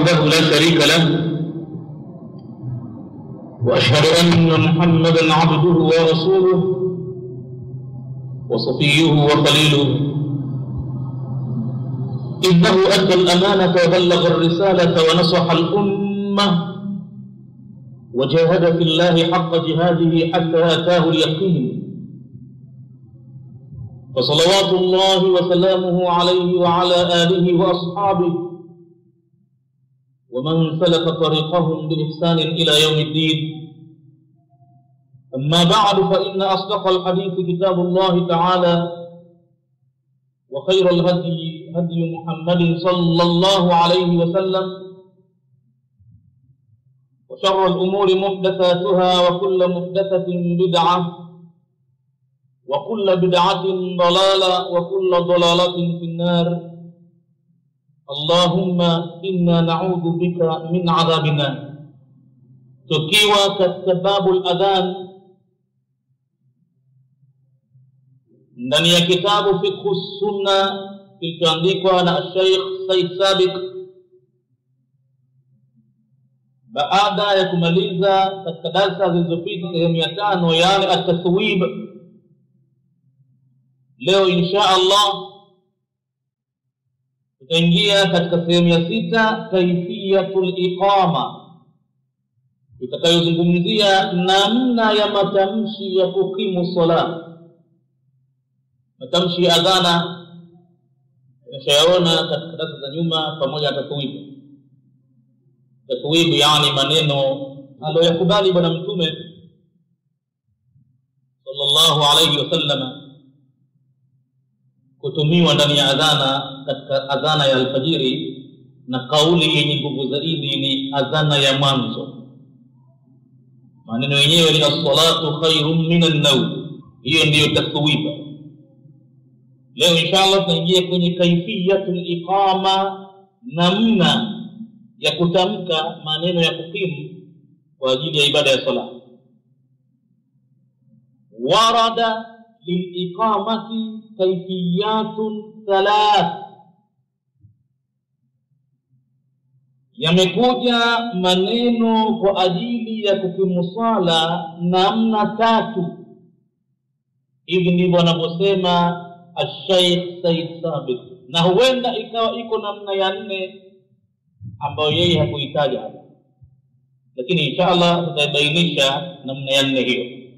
وحده لا شريك له، وأشهد أن محمدا عبده ورسوله وصفيه وخليله، إنه أدى الأمانة وبلغ الرسالة ونصح الأمة وجاهد في الله حق جهاده حتى أتاه اليقين، فصلوات الله وسلامه عليه وعلى آله وأصحابه ومن سلك طريقهم بإحسان إلى يوم الدين. أما بعد، فإن أصدق الحديث كتاب الله تعالى، وخير الهدي هدي محمد صلى الله عليه وسلم، وشر الأمور محدثاتها، وكل محدثة بدعة، وكل بدعة ضلالة، وكل ضلالة في النار. اللهم إنا نعوذ بك من عذاب النار. Tukiwa katika babul adhan ndani ya kitabu Fiqh Sunna kilichoandikwa na Sheikh Said Sabiq, baada ya kumaliza katika darasa zilizopita sehemu ya 5, yani at-taswib, leo insha Allah tutaingia katika sehemu ya 6, kaifiyatul iqama, tutakayozungumzia namna ya matamshi ya kukimu sala. Matamshi ya adhana tunashaona katika darasa za nyuma pamoja na taswib. Taswib yani maneno aliyokubali bwana mtume sallallahu alayhi wasallam kutumiwa ndani ya adhana, katika adhana ya alfajiri, na kauli yenye nguvu zaidi ni adhana ya mwanzo. Maneno yenyewe ni as-salatu khairun minan nawm. Hiyo ndiyo taswiba. Leo inshallah tunaingia kwenye kaifiyatul iqama, namna ya kutamka maneno ya kukimu kwa ajili ya ibada ya sala. Warada liliqamati kayfiyatun thalath, yamekuja maneno kwa ajili ya kukimu sala namna 3. Hivi ndivyo anavyosema Sheikh Said Sabiq, na huenda ikawa iko namna ya 4 ambayo yeye hakuitaja hapa, lakini inshallah tutabainisha namna ya 4 hiyo.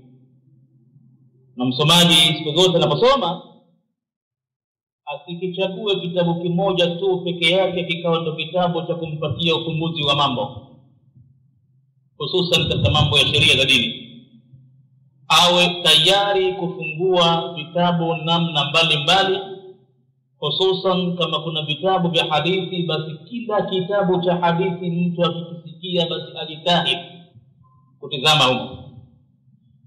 Na msomaji siku zote anaposoma asikichague kitabu kimoja tu peke yake kikawa ndo kitabu cha kumpatia ufumbuzi wa mambo, hususan katika mambo ya sheria za dini. Awe tayari kufungua vitabu namna mbalimbali, hususan kama kuna vitabu vya hadithi, basi kila kitabu cha hadithi mtu akikisikia basi ajitahidi kutizama huko,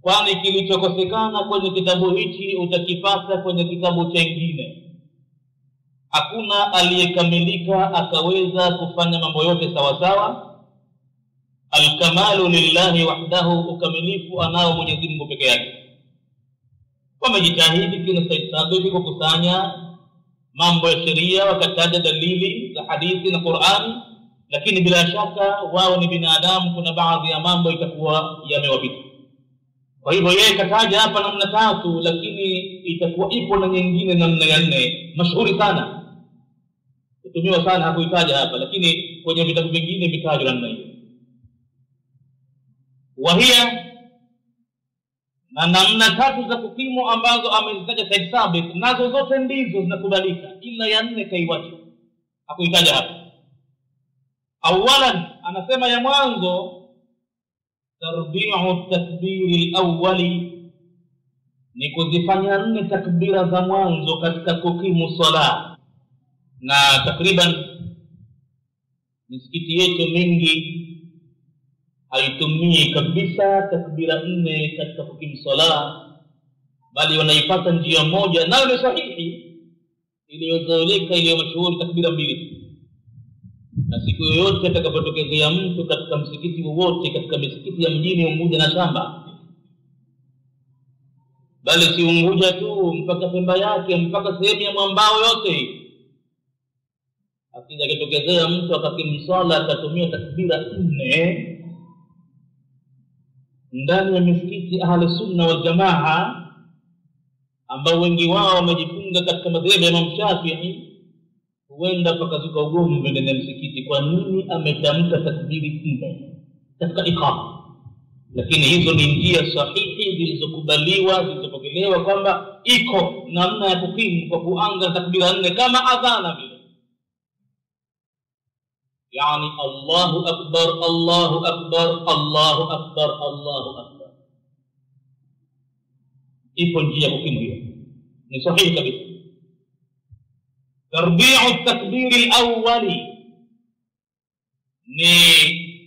kwani kilichokosekana kwenye kitabu hichi utakipata kwenye kitabu kingine. Hakuna aliyekamilika akaweza kufanya mambo yote sawa sawa. Al-kamalu lillahi wahdahu, ukamilifu anao Mwenyezi Mungu peke yake. Wamejitahidi kina Said Sabiq kukusanya mambo ya sheria, wakataja dalili za hadithi na Qur'ani, lakini bila shaka wao ni binadamu, kuna baadhi ya mambo itakuwa yamewapita. Kwa hivyo yeye kataja hapa namna 3, lakini itakuwa ipo na nyingine namna ya 4 mashuhuri sana, kutumiwa sana, hakuitaja hapa, lakini kwenye vitabu vingine vitajwa namna hiyo. Wahia, na namna 3 za kukimu ambazo amezitaja Said Sabiq, nazo zote ndizo zinakubalika, ila ya 4 kaiwacha, hakuitaja hapa. Awalan, anasema ya mwanzo, tarbi'u takbiri al-awwali, ni kuzifanya 4 takbira za mwanzo katika kukimu sala. Na takriban misikiti yetu mingi haitumii kabisa takbira 4 katika kukimu sala, bali wanaipata njia moja, nayo ni sahihi, iliyozoeleka, iliyo mashuhuri, takbira 2. Na siku yoyote atakapotokezea mtu katika msikiti wowote katika misikiti ya mjini Unguja na Shamba, bali si Unguja tu, mpaka Pemba yake, mpaka sehemu ya mwambao yote, akija kitokezea mtu akakimsala akatumia takbira 4 ndani ya misikiti ahli sunna wal jamaa ambao wengi wao wamejifunga katika madhehebu ya Imam Shafi'i, huenda pakazuka ugomvi ndani ya msikiti kwa nini ametamka takbiri 4 katika iqama. Lakini hizo ni njia sahihi zilizokubaliwa, zilizopokelewa kwamba iko namna ya kukimu kwa kuanza takbira 4 kama adhana vile. Yani Allahu akbar, Allahu akbar, Allahu akbar, Allahu akbar. Ipo njia ya kukimu hiyo, ni sahihi kabisa. Tarbi'u takbir al-awwali ni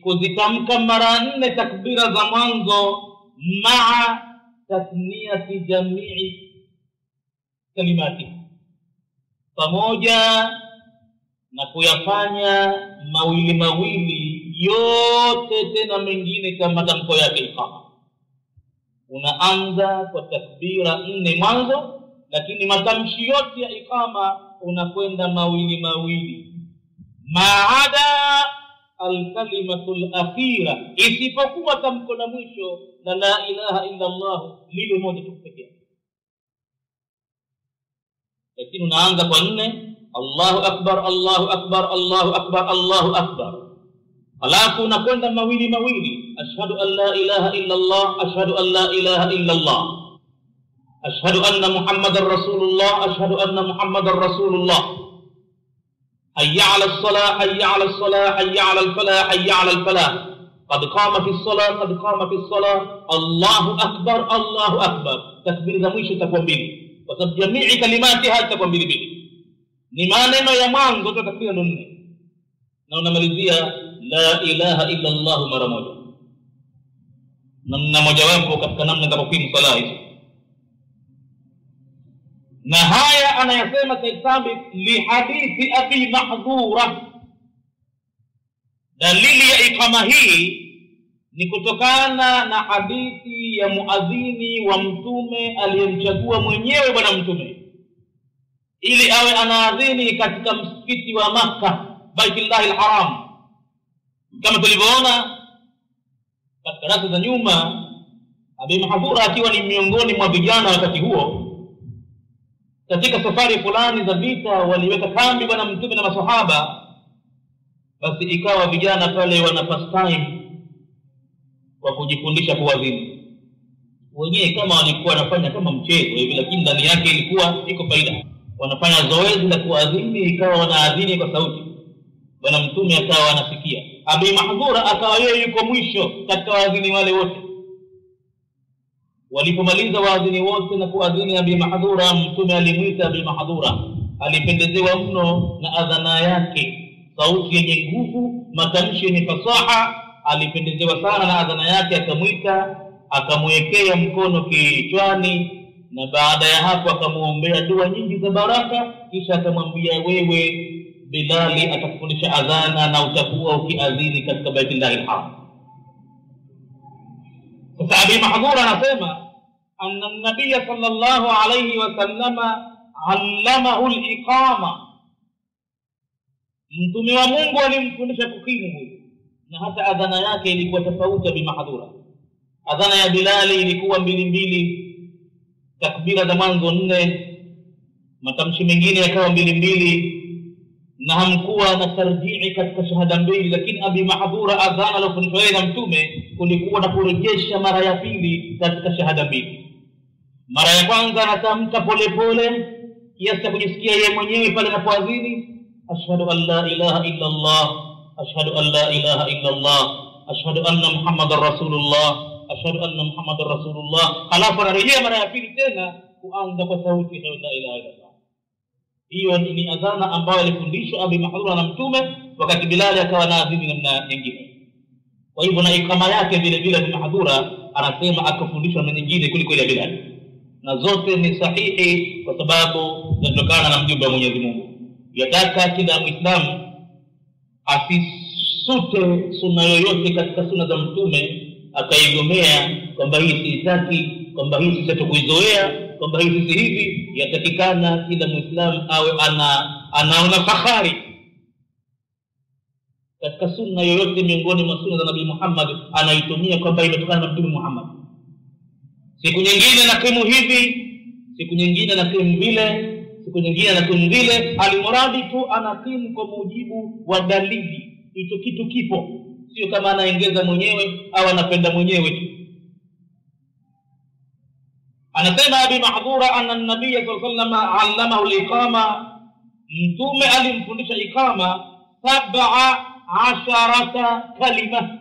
kuzitamka mara 4 takbira za mwanzo maa tathniyati jami'i kalimati, pamoja na kuyafanya mawili mawili yote tena mengine kama tamko yake iqama. Unaanza kwa takbira 4 mwanzo, lakini matamshi yote ya iqama unakwenda mawili mawili, maada al-kalimatul akhira, isipokuwa tamko la mwisho la ilaha illa Allah lile moja tu pekee. Lakini unaanza kwa 4, Allahu akbar, Allahu akbar, Allahu akbar, Allahu akbar. Alafu unakwenda mawili mawili, ashhadu an la ilaha illa Allah, ashhadu an la ilaha illa Allah, ashhadu anna Muhammadar Rasulullah, ashhadu anna Muhammadar Rasulullah. حي على الصلاة، حي على الصلاة، حي على الفلاح، حي على الفلاح. قد قامت الصلاة، قد قامت الصلاة. الله أكبر، الله أكبر. تكبير ذا مwisho itakuwa 2 kwa sababu jamii kalimatiha itakuwa 2. Ni maneno ya mwanzo tu takbira 4 na unamalizia la ilaha illa Allah mara moja. Namna mojawapo katika namna za kukimu sala hizo. Na haya anayasema Said Sabit li hadithi Abi Mahdhura. Dalili ya iqama hii ni kutokana na hadithi ya muadhini wa mtume aliyemchagua mwenyewe bwana mtume ili awe anaadhini katika msikiti wa Makkah, Baitullahil Haram. Kama tulivyoona katika darasa za nyuma, Abi Mahdhura akiwa ni miongoni mwa vijana wakati huo, katika safari fulani za vita waliweka kambi bwana mtume na maswahaba. Basi ikawa vijana pale wana pastime kwa kujifundisha kuadhini. Wenyewe kama walikuwa wanafanya kama mchezo hivi, lakini ndani yake ilikuwa iko faida. Wanafanya zoezi la kuadhini, ikawa wanaadhini kwa sauti, bwana mtume akawa anasikia. Abi Mahdhura akawa yeye yuko mwisho katika waadhini wale wote. Walipomaliza waadhini wote na kuadhini Abi Mahdhura, mtume alimuita Abi Mahdhura. Alipendezewa mno na adhana yake, sauti yenye nguvu, matamshi yenye fasaha. Alipendezewa sana na adhana yake, akamuita, akamwekea mkono kichwani, na baada ya hapo akamuombea dua nyingi za baraka, kisha akamwambia, wewe Bilali atakufundisha adhana na utakuwa ukiadhini katika Baitullahil Haram. Sasa Abi Mahdhura anasema anna an-nabiy sallallahu alayhi wa sallama allamahu al-iqama. Mtume wa Mungu alimfundisha kukimu huyu, na hata adhana yake ilikuwa tofauti. Abi Mahdhura, adhana ya Bilali ilikuwa 2 takbira za mwanzo 4, matamshi mengine yakawa 2, na hamkuwa na tarjii katika shahada 2. Lakini Abi Mahdhura adhana alofundishwa yeye na mtume kulikuwa na kurejesha mara ya pili katika shahada 2. Mara ya kwanza anatamka polepole kiasi cha kujisikia yeye mwenyewe pale anapoadhini, ashhadu an la ilaha illa Allah, ashhadu an la ilaha illa Allah, ashhadu anna Muhammadar Rasulullah, ashhadu anna Muhammadar Rasulullah. Halafu anarejea mara ya pili tena kuanza kwa sauti la ilaha illa Allah. Hiyo ni adhana ambayo alifundishwa Abi Mahdhura na mtume, wakati Bilali akawa naadhini namna nyingine. Kwa hivyo na ikama yake vile vile Abi Mahdhura anasema akafundishwa na nyingine kuliko ile Bilali, na zote ni sahihi kwa sababu zinatokana na mjumbe wa Mwenyezi Mungu. Yataka kila Muislamu asisute sunna yoyote katika sunna za mtume akaigomea kwamba hii sitaki, kwamba hii sitatokuizoea, kwamba hii si hivi. Yatakikana kila Muislamu awe anaona fahari katika sunna yoyote miongoni mwa sunna za Nabii Muhammad anaitumia kwamba imetokana na Mtume Muhammad. Siku nyingine nakimu hivi, siku nyingine nakimu vile, siku nyingine nakimu vile, alimuradi tu anakimu kwa mujibu wa dalili. Hicho kitu kipo, sio kama anaongeza mwenyewe au anapenda mwenyewe tu. Anasema Abi Mahdhura anna an-nabiy sallallahu alayhi wasallam allamahu al-iqama, mtume alimfundisha iqama 17 kalima,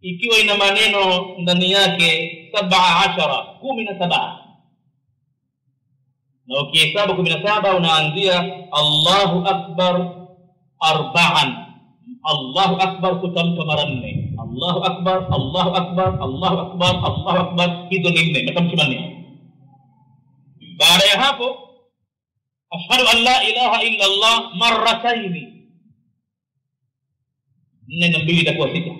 ikiwa ina maneno ndani yake 17. Na ukihesabu 17 unaanzia Allahu akbar 4, Allahu akbar kutamka mara 4, Allahu akbar, Allahu akbar, Allahu akbar, Allahu akbar, hizo ni 4 matamshi manne. Baada ya hapo ashhadu an la ilaha illa Allah marratayn, 4 na 2 itakuwa 6.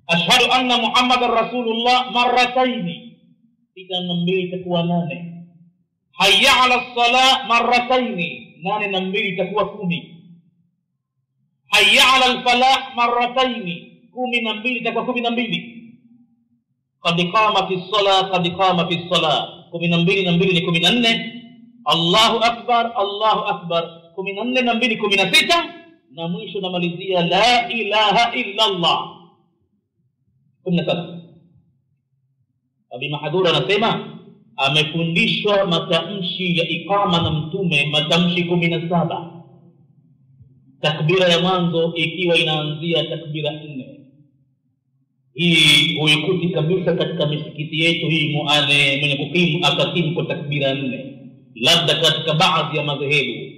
ashhadu anna Muhammadar Rasulullah marratayn, 6 na 2 itakuwa 8. hayya ala as-salah marratayn, 8 na 2 itakuwa 10. hayya ala al-falah marratayn, 10 na 2 itakuwa 12. qad qamatis salah, qad qamatis salah, 12 na 2 ni 14. Allahu akbar, Allahu akbar, 14 na 2 16, na mwisho namalizia la ilaha illa Allah 17. Abi Mahdhura anasema amefundishwa matamshi ya iqama na mtume matamshi 17. Takbira ya mwanzo ikiwa inaanzia takbira 4. Hii huikuti kabisa katika misikiti yetu hii, muane mwenye kukimu akakimu kwa takbira 4, labda katika baadhi ya madhehebu.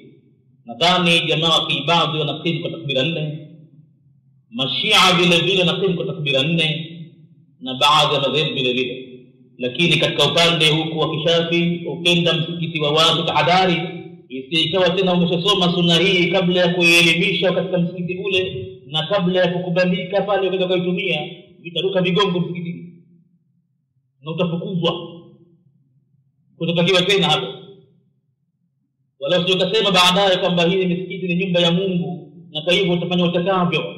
Nadhani jamaa kiibadhi wanakimu kwa takbira 4, Mashia vile vile wanakimu kwa takbira 4, na baadhi ya madhehebu vile vile. Lakini katika upande huku wa Kishafi, ukenda msikiti wa watu tahadhari, isikawa tena umeshasoma sunna hii kabla ya kuelimisha katika msikiti ule, na kabla ya kukubalika pale ukenda kuitumia, vitaruka vigongo msikitini na utafukuzwa, kutotakiwa tena hapo. Wala usijokasema baadaye kwamba hii misikiti ni nyumba ya Mungu na kwa hivyo utafanya utakavyo.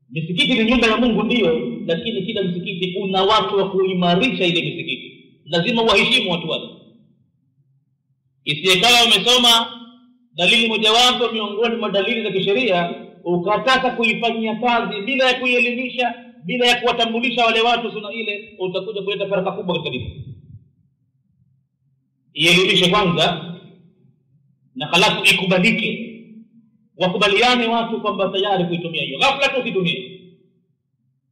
Misikiti ni nyumba ya Mungu ndio, lakini kila msikiti una watu wa kuimarisha ile misikiti, lazima waheshimu watu wale. Isiyekawa umesoma dalili mojawapo miongoni mwa dalili za kisheria ukataka kuifanyia kazi bila ya kuielimisha, bila ya kuwatambulisha wale watu sunna ile, utakuja kuleta faraka kubwa katika dini. Ielimishe kwanza na halafu ikubalike, wakubaliane watu kwamba tayari kuitumia hiyo. Ghafla tu usitumie,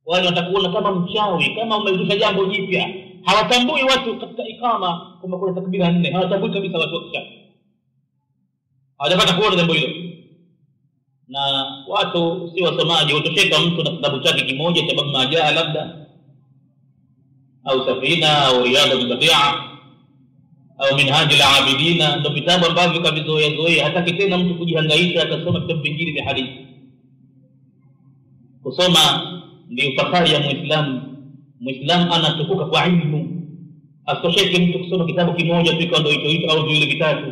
wale watakuona kama mchawi, kama umezusha jambo jipya. Hawatambui watu katika ikama kwamba kuna takbira 4, hawatambui kabisa watu wa Kishafi, hawajapata kuona jambo hilo. Na watu si wasomaji, utosheka mtu na kitabu chake kimoja cha Bab Majaa labda, au Safina, au Riyadh al-Badi'a, au Minhaj al-Abidina, ndio vitabu ambavyo kavizoea. Hataki tena mtu kujihangaisha akasoma vitabu vingine vya hadithi. Kusoma ndio fahari ya Muislamu. Muislamu anatukuka kwa ilmu. Asitosheke mtu kusoma kitabu kimoja tu kwa ndio hicho au vile vitatu.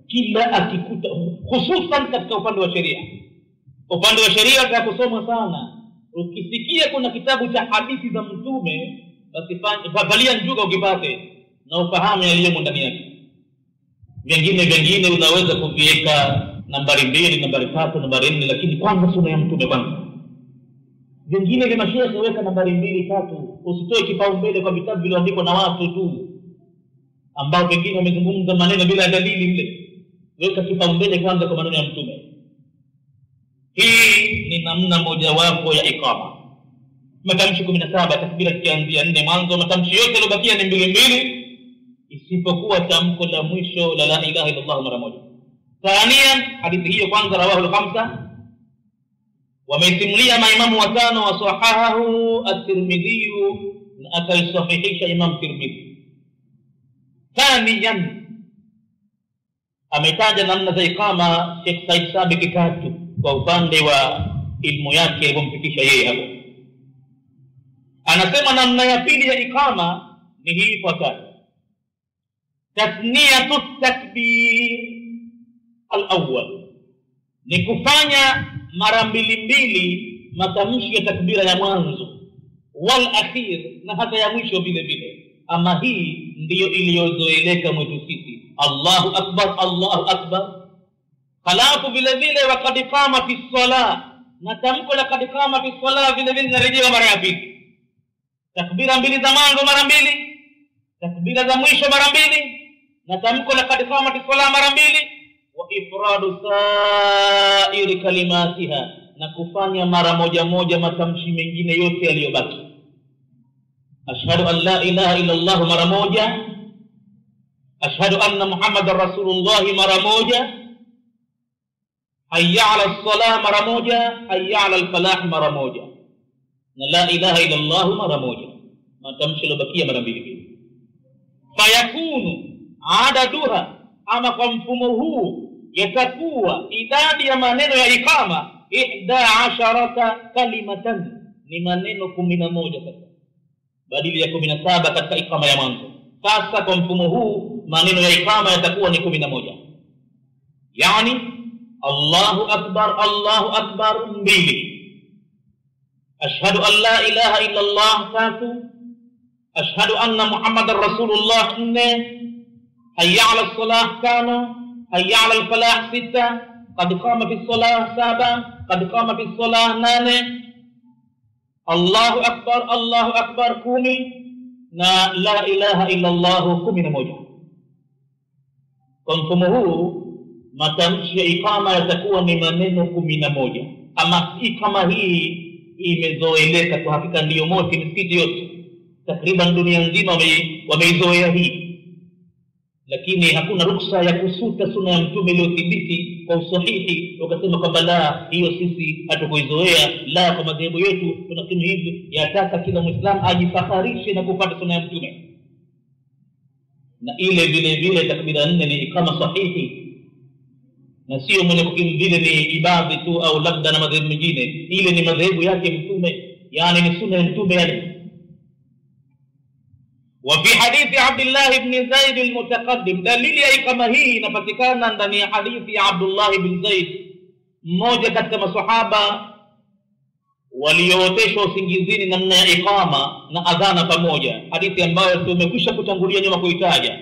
Kila akikuta, hususan katika upande wa sheria. Upande wa sheria kwa kusoma sana. Ukisikia kuna kitabu cha hadithi za mtume, basi valia njuga ukipate na ufahamu yaliyomo ndani yake. Vingine unaweza kuviweka nambari 2, nambari 3, nambari 4, lakini kwanza sunna ya mtume kwanza. Vingine vya mashaikh weka nambari 2, 3, usitoe kipaumbele kwa vitabu vilivyoandikwa na watu tu ambao wengine wamezungumza maneno bila dalili ile. Weka kipaumbele kwanza kwa maneno ya mtume. Hii ni namna moja wapo ya iqama. Matamshi 17, takbira kianzia 4 mwanzo, matamshi yote yalobakia ni 2 isipokuwa tamko la mwisho la la ilaha illa Allah mara moja. Thaniyan, hadithi hiyo kwanza rawahu al-5, wameisimulia maimamu watano wa sahahahu at-Tirmidhi, na akaisahihisha Imam Tirmidhi. Thaniyan, ametaja namna za iqama Sheikh Said Sabiq Katu kwa upande wa ilmu yake iliyomfikisha yeye hapo. Anasema namna ya pili ya iqama ni hii ifuatayo: tasniyatu takbir al-awwal, ni kufanya mara mbili matamshi ya takbira ya mwanzo wal akhir na hata ya mwisho vile vile. Ama hii ndiyo iliyozoeleka mwetu sisi, Allahu akbar, Allahu akbar. Halafu vile vile waqad qamati ssalah, na tamko la qad qamati ssalah vile vile narejea mara ya pili. Takbira mbili za mwanzo mara mbili, takbira za mwisho mara mbili, na tamko la qad qamati ssalah mara mbili. Wa ifradu sa'iri kalimatiha, na kufanya mara moja matamshi mengine yote yaliyobaki. Ashhadu an la ilaha illa Allah mara moja, ashhadu anna Muhammadar Rasulullah mara moja, hayya ala as-salah mara moja, hayya ala al-falah mara moja, na la ilaha illa Allah mara moja, matamshi yaliyobakia mara mbili. Fayakunu adaduha, ama kwa mfumo huu yatakuwa idadi ya maneno ya ikama 11 kalimatan, ni maneno 11 sasa badili ya 17 katika ikama ya mwanzo. Sasa kwa mfumo huu maneno ya ikama yatakuwa ni 11, yani Allahu akbar 2, ashhadu an la ilaha illa Allah 3, ashhadu anna Muhammadar Rasulullah 4, hayya ala as-salah 5, hayya ala al-falah 6, qad qamati as-salah 7, qad qamati as-salah 8, Allahu akbar 10, na la ilaha illa Allah 11. Kwa mfumo huu matamshi ya ikama yatakuwa ni maneno 11. Ama ikama hii imezoeleka kwa hakika, ndiyo moja misikiti yote takriban dunia nzima wameizoea hii, lakini hakuna ruksa ya kusuta sunna ya mtume iliyothibiti kwa usahihi wakasema kwamba la, hiyo sisi hatukuizoea. La, kwa madhehebu yetu tunasema hivi, yataka kila Muislamu ajifakharishe na kupata sunna ya mtume. Na ile vile vile takbira 4 ni ikama sahihi, na sio mwenye kukimvile ni ibadhi tu au labda na madhehebu mengine. Ile ni madhehebu yake mtume, yani ni sunna ya mtume yale. وفي حديث عبد الله بن زيد المتقدم, dalili ya ikama hii inapatikana ndani ya hadithi ya Abdullah ibn Zaid, mmoja katika maswahaba waliooteshwa usingizini namna ya ikama na adhana pamoja, hadithi ambayo tumekwisha kutangulia nyuma kuitaja.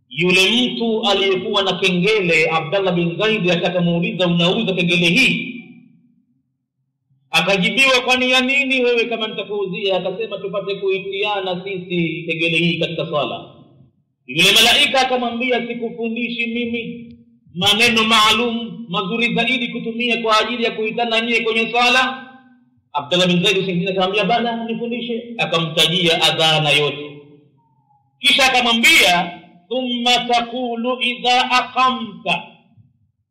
Yule mtu aliyekuwa na kengele, Abdullah bin Zaid, akamuuliza, unauza kengele hii? Akajibiwa, kwani ya nini wewe kama nitakuuzia? Akasema, tupate kuitiana sisi kengele hii katika swala. Yule malaika akamwambia, sikufundishi mimi maneno maalum mazuri zaidi kutumia kwa ajili ya kuitana nyie kwenye swala? Abdullah bin Zaid singine akamwambia, bana nifundishe. Akamtajia adhana yote, kisha akamwambia, thumma taqulu idha aqamta,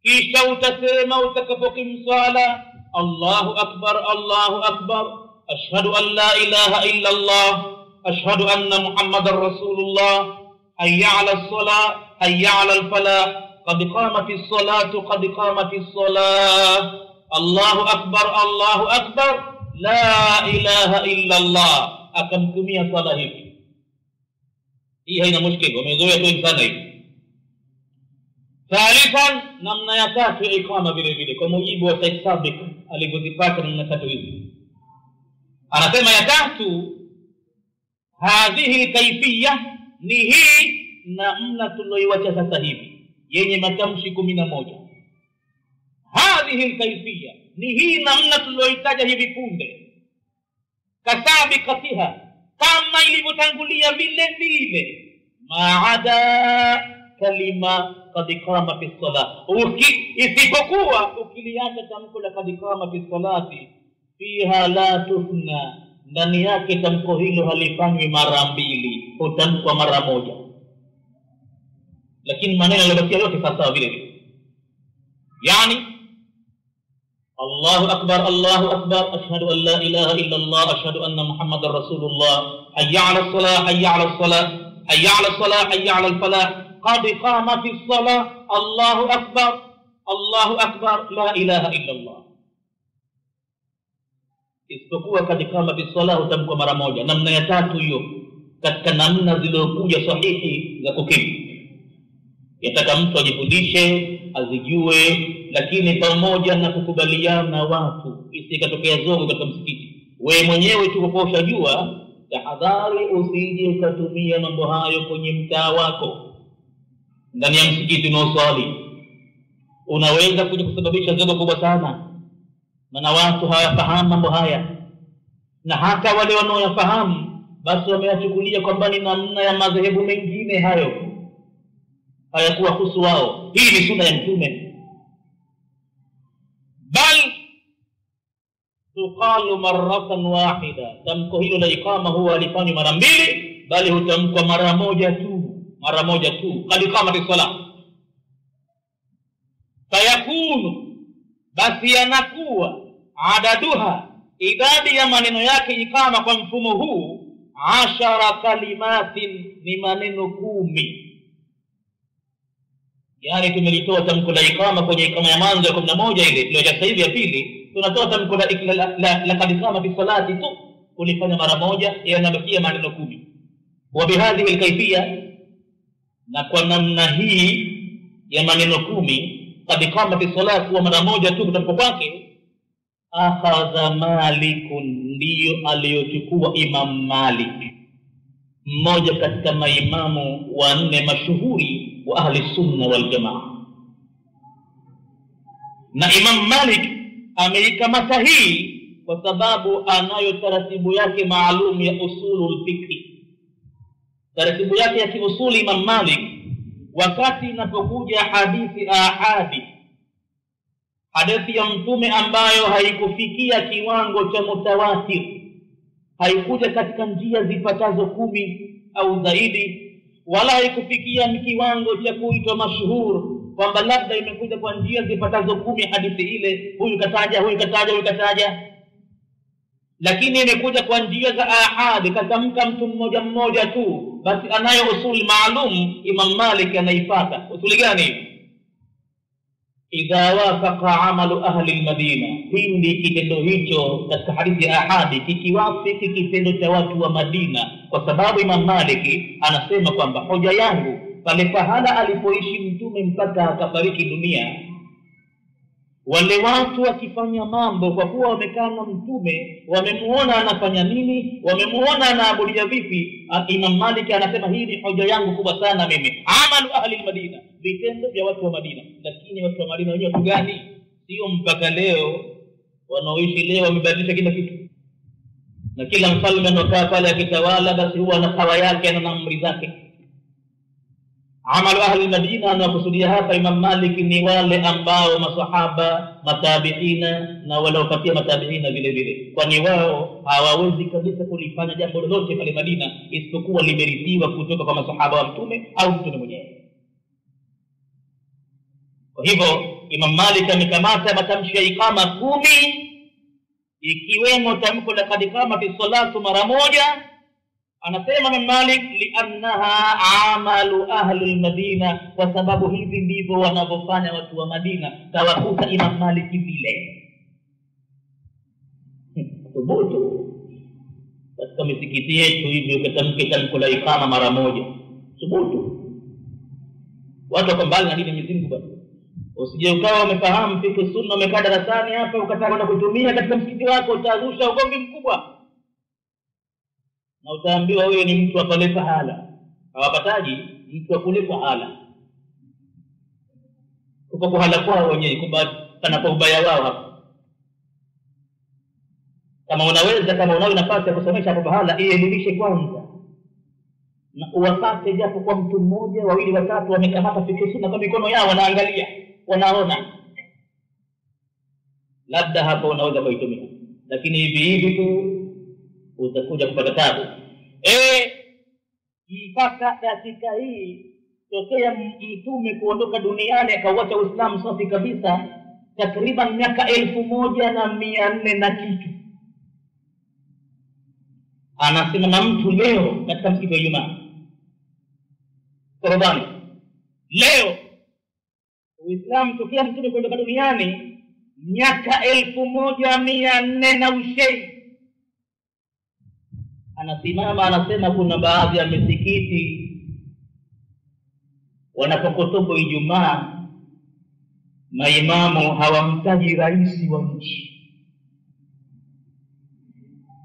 kisha utasema utakapokim swala, Allahu akbar, ashhadu an la ilaha illa Allah, ashhadu anna Muhammadar Rasulullah, hayya ala as-salah, hayya ala al-falah, qad qamati as-salatu, qad qamati as-salah, Allahu akbar, la ilaha illa Allah. Akamtumia sala hivi. Hii haina mushkil, wamezoea tu sana hivi. Thalithan, namna ya tatu ya ikama vile vile kwa mujibu wa Said Sabiq alivyozipata namna tatu hizi. Anasema ya tatu, hadhihi kaifiyya, ni hii namna tuloiwacha sasa hivi yenye matamshi 11. Hadhihi kaifiyya, ni hii namna tuloitaja hivi punde, kasabiqatiha, kama ilivyotangulia vile vile, maada kalima qad qama fi salah, isipokuwa ukiliacha tamko la qad qama fi salati, fiha la tufna, ndani yake tamko hilo halifanywi mara mbili, hutamkwa mara moja. Lakini maneno yaliyobakia yote sawa vile vile, yani Allahu akbar, ashhadu an la ilaha illa Allah, ashhadu anna Muhammadar Rasulullah, hayya ala as-salah, hayya ala as-salah, hayya ala as-salah, hayya ala al-falah, qad qamati as-salah, Allahu akbar, la ilaha illa Allah. Isipokuwa qad qamati as-salah utamkwa mara moja. Namna ya tatu hiyo katika namna zilizokuja sahihi za kukimu, yataka mtu ajifundishe, azijue lakini pamoja na kukubaliana watu isikatokea zogo katika msikiti, wewe mwenyewe tu kwa ushajua, tahadhari usije ukatumia mambo hayo kwenye mtaa wako ndani ya msikiti unaoswali. Unaweza kuja kusababisha zogo kubwa sana, maana watu hawafahamu mambo haya, na hata wale wanaoyafahamu basi wameyachukulia kwamba ni namna ya madhehebu mengine, hayo hayakuwa husu wao. Hii ni sunna ya Mtume. Bal tuqalu marratan wahida, tamko hilo la iqama huwa alifanywa mara mbili, bali hutamkwa mara moja tu. Qad iqamati salat, fayakunu, basi yanakuwa adaduha, idadi ya maneno yake ikama kwa mfumo huu 10 kalimatin, ni maneno 10. Yani tumelitoa tamko la ikama kwenye ikama ya mwanzo ya 11 ile tulioja sasa hivi ya pili, tunatoa tamko la kadikama fi salati tu, kulifanya mara moja, yanabakia maneno 10. Wa bihadhihi alkayfiyya, na kwa namna hii ya maneno 10 kadikama fi salati wa mara moja tu kutamko kwake, akhadha Malikun, ndiyo aliyochukua Imam Malik, mmoja katika maimamu wanne mashuhuri wa ahli sunna wal jamaa. Na Imam Malik ameikamata hii kwa sababu anayo taratibu yake maalum ya usulul fiqh. Taratibu yake ya kiusuli Imam Malik, wakati inapokuja hadithi ahadi, hadithi ya Mtume ambayo haikufikia kiwango cha mutawatir, haikuja katika njia zipatazo 10 au zaidi, wala haikufikia kiwango cha kuitwa mashhur, kwamba labda imekuja kwa njia zipatazo 10 hadithi ile, huyu kataja, lakini imekuja kwa njia za ahadi, katamka mtu mmoja tu, basi anayo usuli maalum Imam Malik anaipata. Usuli gani? Idha wafaqa amalu ahli almadina, pindi kitendo hicho katika hadithi ya ahadi kikiwafiki kitendo cha watu wa Madina. Kwa sababu Imam Malik anasema kwamba hoja yangu, pale pahala alipoishi Mtume mpaka akafariki dunia, wale watu wakifanya mambo kwa kuwa wamekaa na Mtume, wamemuona anafanya nini, wamemuona anaabudia vipi, Imam Malik anasema hii ni hoja yangu kubwa sana mimi, amalu ahli almadina, vitendo vya watu wa Madina. Lakini watu wa Madina wenyewe watu gani? Sio mpaka leo wanaoishi leo wamebadilisha kila kitu, na kila mfalme anakaa pale akitawala basi huwa na sawa yake na amri zake. Amalu ahli Madina anakusudia hapa Imam Malik ni wale ambao masahaba, matabiina na waliopatia matabiina vile vile, kwani wao hawawezi kabisa kulifanya jambo lolote pale Madina isipokuwa limerithiwa kutoka kwa masahaba wa Mtume au Mtume mwenyewe. Kwa hivyo Imam Malik amekamata matamshi ya ikama 10, ikiwemo tamko la kadikama fi salatu mara moja. Anasema Imam Malik liannaha amalu ahli almadina, kwa sababu hivi ndivyo wanavyofanya watu wa Madina. Tawakuta Imam Malik vile thubutu katika misikiti yetu hivyo, katamke tamko la ikama mara moja, thubutu. Watu wako mbali na dini Mwenyezi Mungu bwana. Usije ukawa umefahamu fiqh sunna, umekaa darasani hapa ukataka na kutumia katika msikiti wako, utazusha ugomvi mkubwa, na utaambiwa wewe ni mtu apale pahala. Hawapataji mtu akule pahala, uko pahala kwao wenyewe, kwamba pana ubaya wao hapa. Kama unaweza, kama unao nafasi ya kusomesha hapo pahala, ielimishe kwanza, na uwapate japo kwa mtu mmoja, wawili, watatu wamekamata fiqh sunna kwa mikono yao, wanaangalia, wanaona, labda hapo unaweza kuitumia. Lakini hivi tu utakuja kupata tabu. Mpaka dakika hii tokea Mtume kuondoka duniani akauacha Uislamu safi kabisa, takriban miaka 1400 na kitu. Anasema na mtu leo katika msikiti wa Ijumaa Ramadhani, leo Uislamu tokea Mtume kuondoka duniani miaka 1400 na ushei. Anasimama anasema kuna baadhi ya misikiti wanapokutubu Ijumaa maimamu hawamtaji rais wa nchi.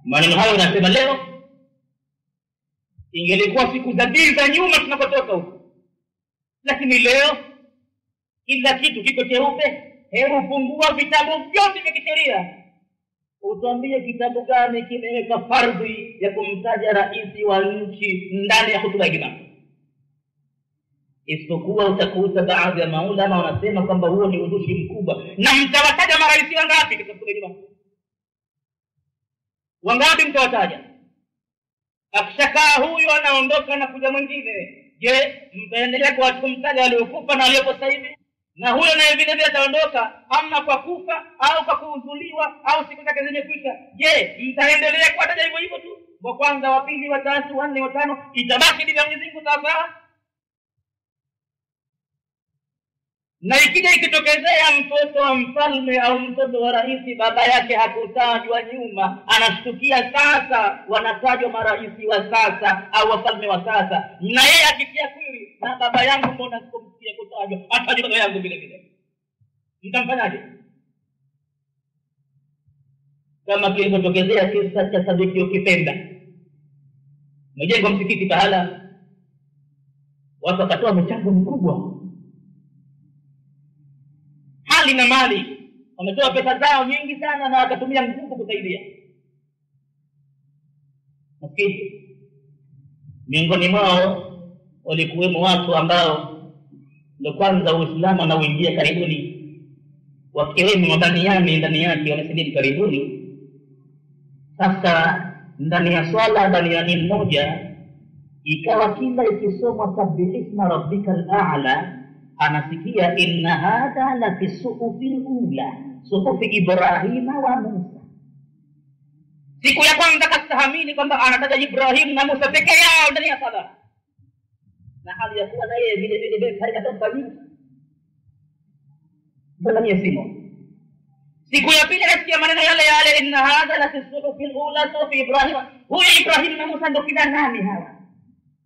Maneno hayo nasema leo, ingelikuwa siku za giza nyuma tunapotoka huko. Lakini leo kila kitu kiko cheupe. Hebu fungua vitabu vyote vya kisheria, utuambie kitabu gani kimeweka fardhi ya kumtaja rais wa nchi ndani ya hutuba ya Ijumaa. Isipokuwa utakuta baadhi ya maulama wanasema kwamba huo ni uzushi mkubwa. Na mtawataja marais wangapi katika hutuba ya Ijumaa? Wangapi mtawataja? Akishakaa huyu anaondoka na kuja mwingine. Je, mtaendelea kumtaja waliokufa na waliopo sasa hivi? Na huyo naye vile vile ataondoka, ama kwa kufa au kwa kuudhuliwa au siku zake zimekwisha. Je, mtaendelea kuwataja hivyo hivyo tu? Wa kwanza, wa pili, wa tatu, wa nne, wa tano, itabaki bila Mwenyezi Mungu sawa? Na ikija ikitokezea mtoto wa mfalme au mtoto wa rais baba yake hakutajwa nyuma, anashtukia sasa wanatajwa marais wa sasa au wafalme wa sasa, na yeye akitia kweli, na baba yangu mbona sikumsikia kutajwa, atajwa baba yangu vile vile, mtamfanyaje? Kama kilivyotokezea kisa cha Sadiki ukipenda, mjengo msikiti pahala, watu wakatoa michango mikubwa, hali na mali, wametoa pesa zao nyingi sana na wakatumia nguvu kusaidia. Msikiti miongoni mwao walikuwemo watu ambao ndio kwanza Uislamu anauingia karibuni, wakiwemo mabaniani ndani yake wamesilimu karibuni. Sasa ndani ya swala baniani mmoja ikawa kila ikisomwa sabbihisma rabbikal a'la anasikia inna hadha la fi suhufil ula suhufi Ibrahima wa Musa. Siku ya kwanza kastahamini kwamba anataja Ibrahim na Musa peke yao ndani ya sala, na hali ya kuwa yeye vile vile haikatoka nyingi ndani ya simo. Siku ya pili nasikia maneno yale yale, inna hadha la fi suhufil ula suhufi Ibrahima. Huyu Ibrahim na Musa ndio kina nani hawa?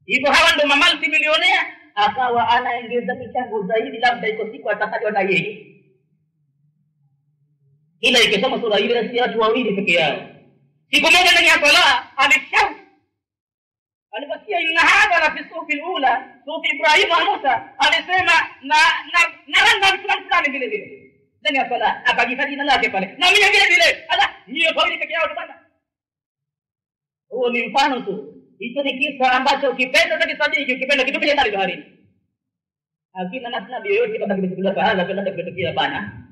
Hivyo hawa ndio mamalti milionea. Akawa anaongeza michango zaidi, labda iko siku atakajwa na yeye. Ila ikisoma sura ile si watu wawili peke yao. Siku moja ndani ya sala alishau, aliposikia inna hadha la fi suhufil ula suhufi Ibrahim wa Musa, alisema na fulani vile vile ndani ya sala, akajita jina lake pale na mimi vile vile. Ala, hiyo kwa peke yao bwana. Huo ni mfano tu. Hicho ni kisa ambacho ukipenda utakisadiki, ukipenda kitu kile ndani baharini. Hakina nabii yoyote kama kimetokea pahala kwenda kimetokea bana.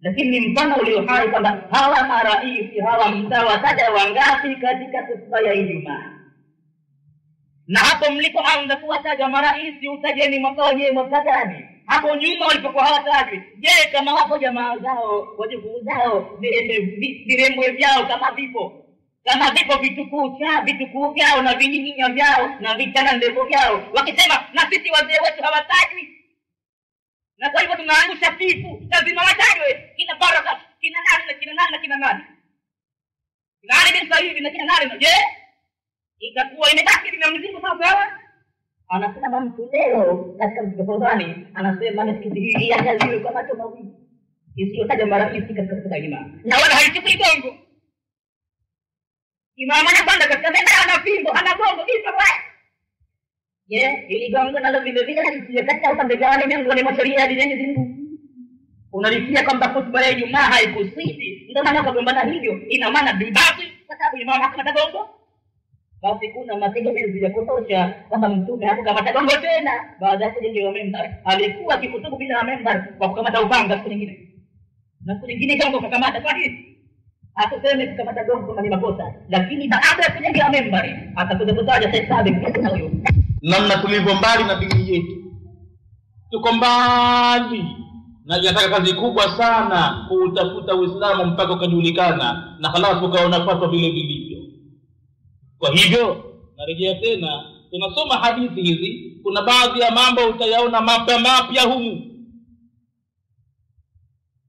Lakini ni mfano ulio hai kwamba hawa marais hawa mtawataja wangapi katika hutuba ya Ijumaa. Na hapo mlipoanza kuwataja marais utajeni mwaka gani? Hapo nyuma walipokuwa hawatajwi, je, kama wapo jamaa zao, wajukuu zao, virembo vyao kama vipo vitukuu vyao na vinyinyinya vyao na vichana ndevu vyao, wakisema na sisi wazee wetu hawatajwi, na kwa hivyo tunaangusha pifu, lazima watajwe kina Baraka, kina nani bin Said na kina nani. Je, itakuwa imebaki na mzigo sawa? Anasema mtu leo katika mtofauti anasema msikiti hii yajaziwe kwa macho mawili, isiyotaja marais katika hutuba ya Ijumaa, na wala haichukui gongo. Imam anapanda katika meza, ana fimbo, ana gongo, hizo bwana. Je, ili gongo nalo vile vile lisiyokata upande gani miongoni mwa sheria ya dini Mungu? Unalisikia kwamba hutuba ya Ijumaa haikusidi, ndio maana kagombana hivyo. Ina maana bibati kwa sababu Imam hakuna gongo. Basi kuna mategemezi ya kutosha kwamba mtume hakukamata gongo tena baada ya kujengewa member. Alikuwa akikutubu bila member kwa kukamata upanga siku nyingine. Na siku nyingine gongo kakamata kwa nini? Hatuseme kukamata gongo kama ni makosa, lakini baada ya kujengewa member atakuja kutaja hesabu kwa huyo. Namna tulivyo mbali na dini yetu. Tuko mbali na tunataka kazi kubwa sana kuutafuta Uislamu mpaka ukajulikana na halafu ukaona fatwa vile vilivyo. Kwa hivyo narejea tena, tunasoma hadithi hizi, kuna baadhi ya mambo utayaona mapya humu.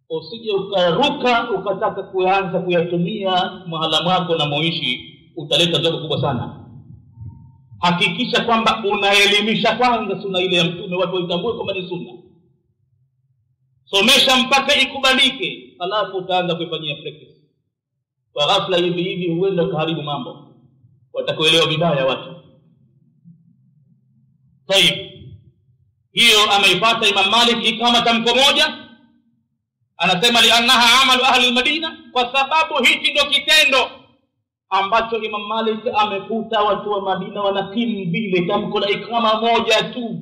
Usije ukaruka ukataka kuanza kuyatumia mahala mwako na moishi, utaleta zogo kubwa sana. Hakikisha kwamba unaelimisha kwanza sunna ile ya mtume, watu waitambue kwamba ni sunna. somesha mpaka ikubalike, alafu utaanza kuifanyia practice. Kwa ghafla hivi hivi huenda kuharibu mambo, watakuelewa vibaya watu. Tayeb, hiyo ameipata Imam Malik kama tamko moja. Anasema li'annaha amalu ahli al-Madina, kwa sababu hichi ndio kitendo ambacho Imam Malik amekuta watu wa Madina wanakimu vile tamko la ikama moja tu.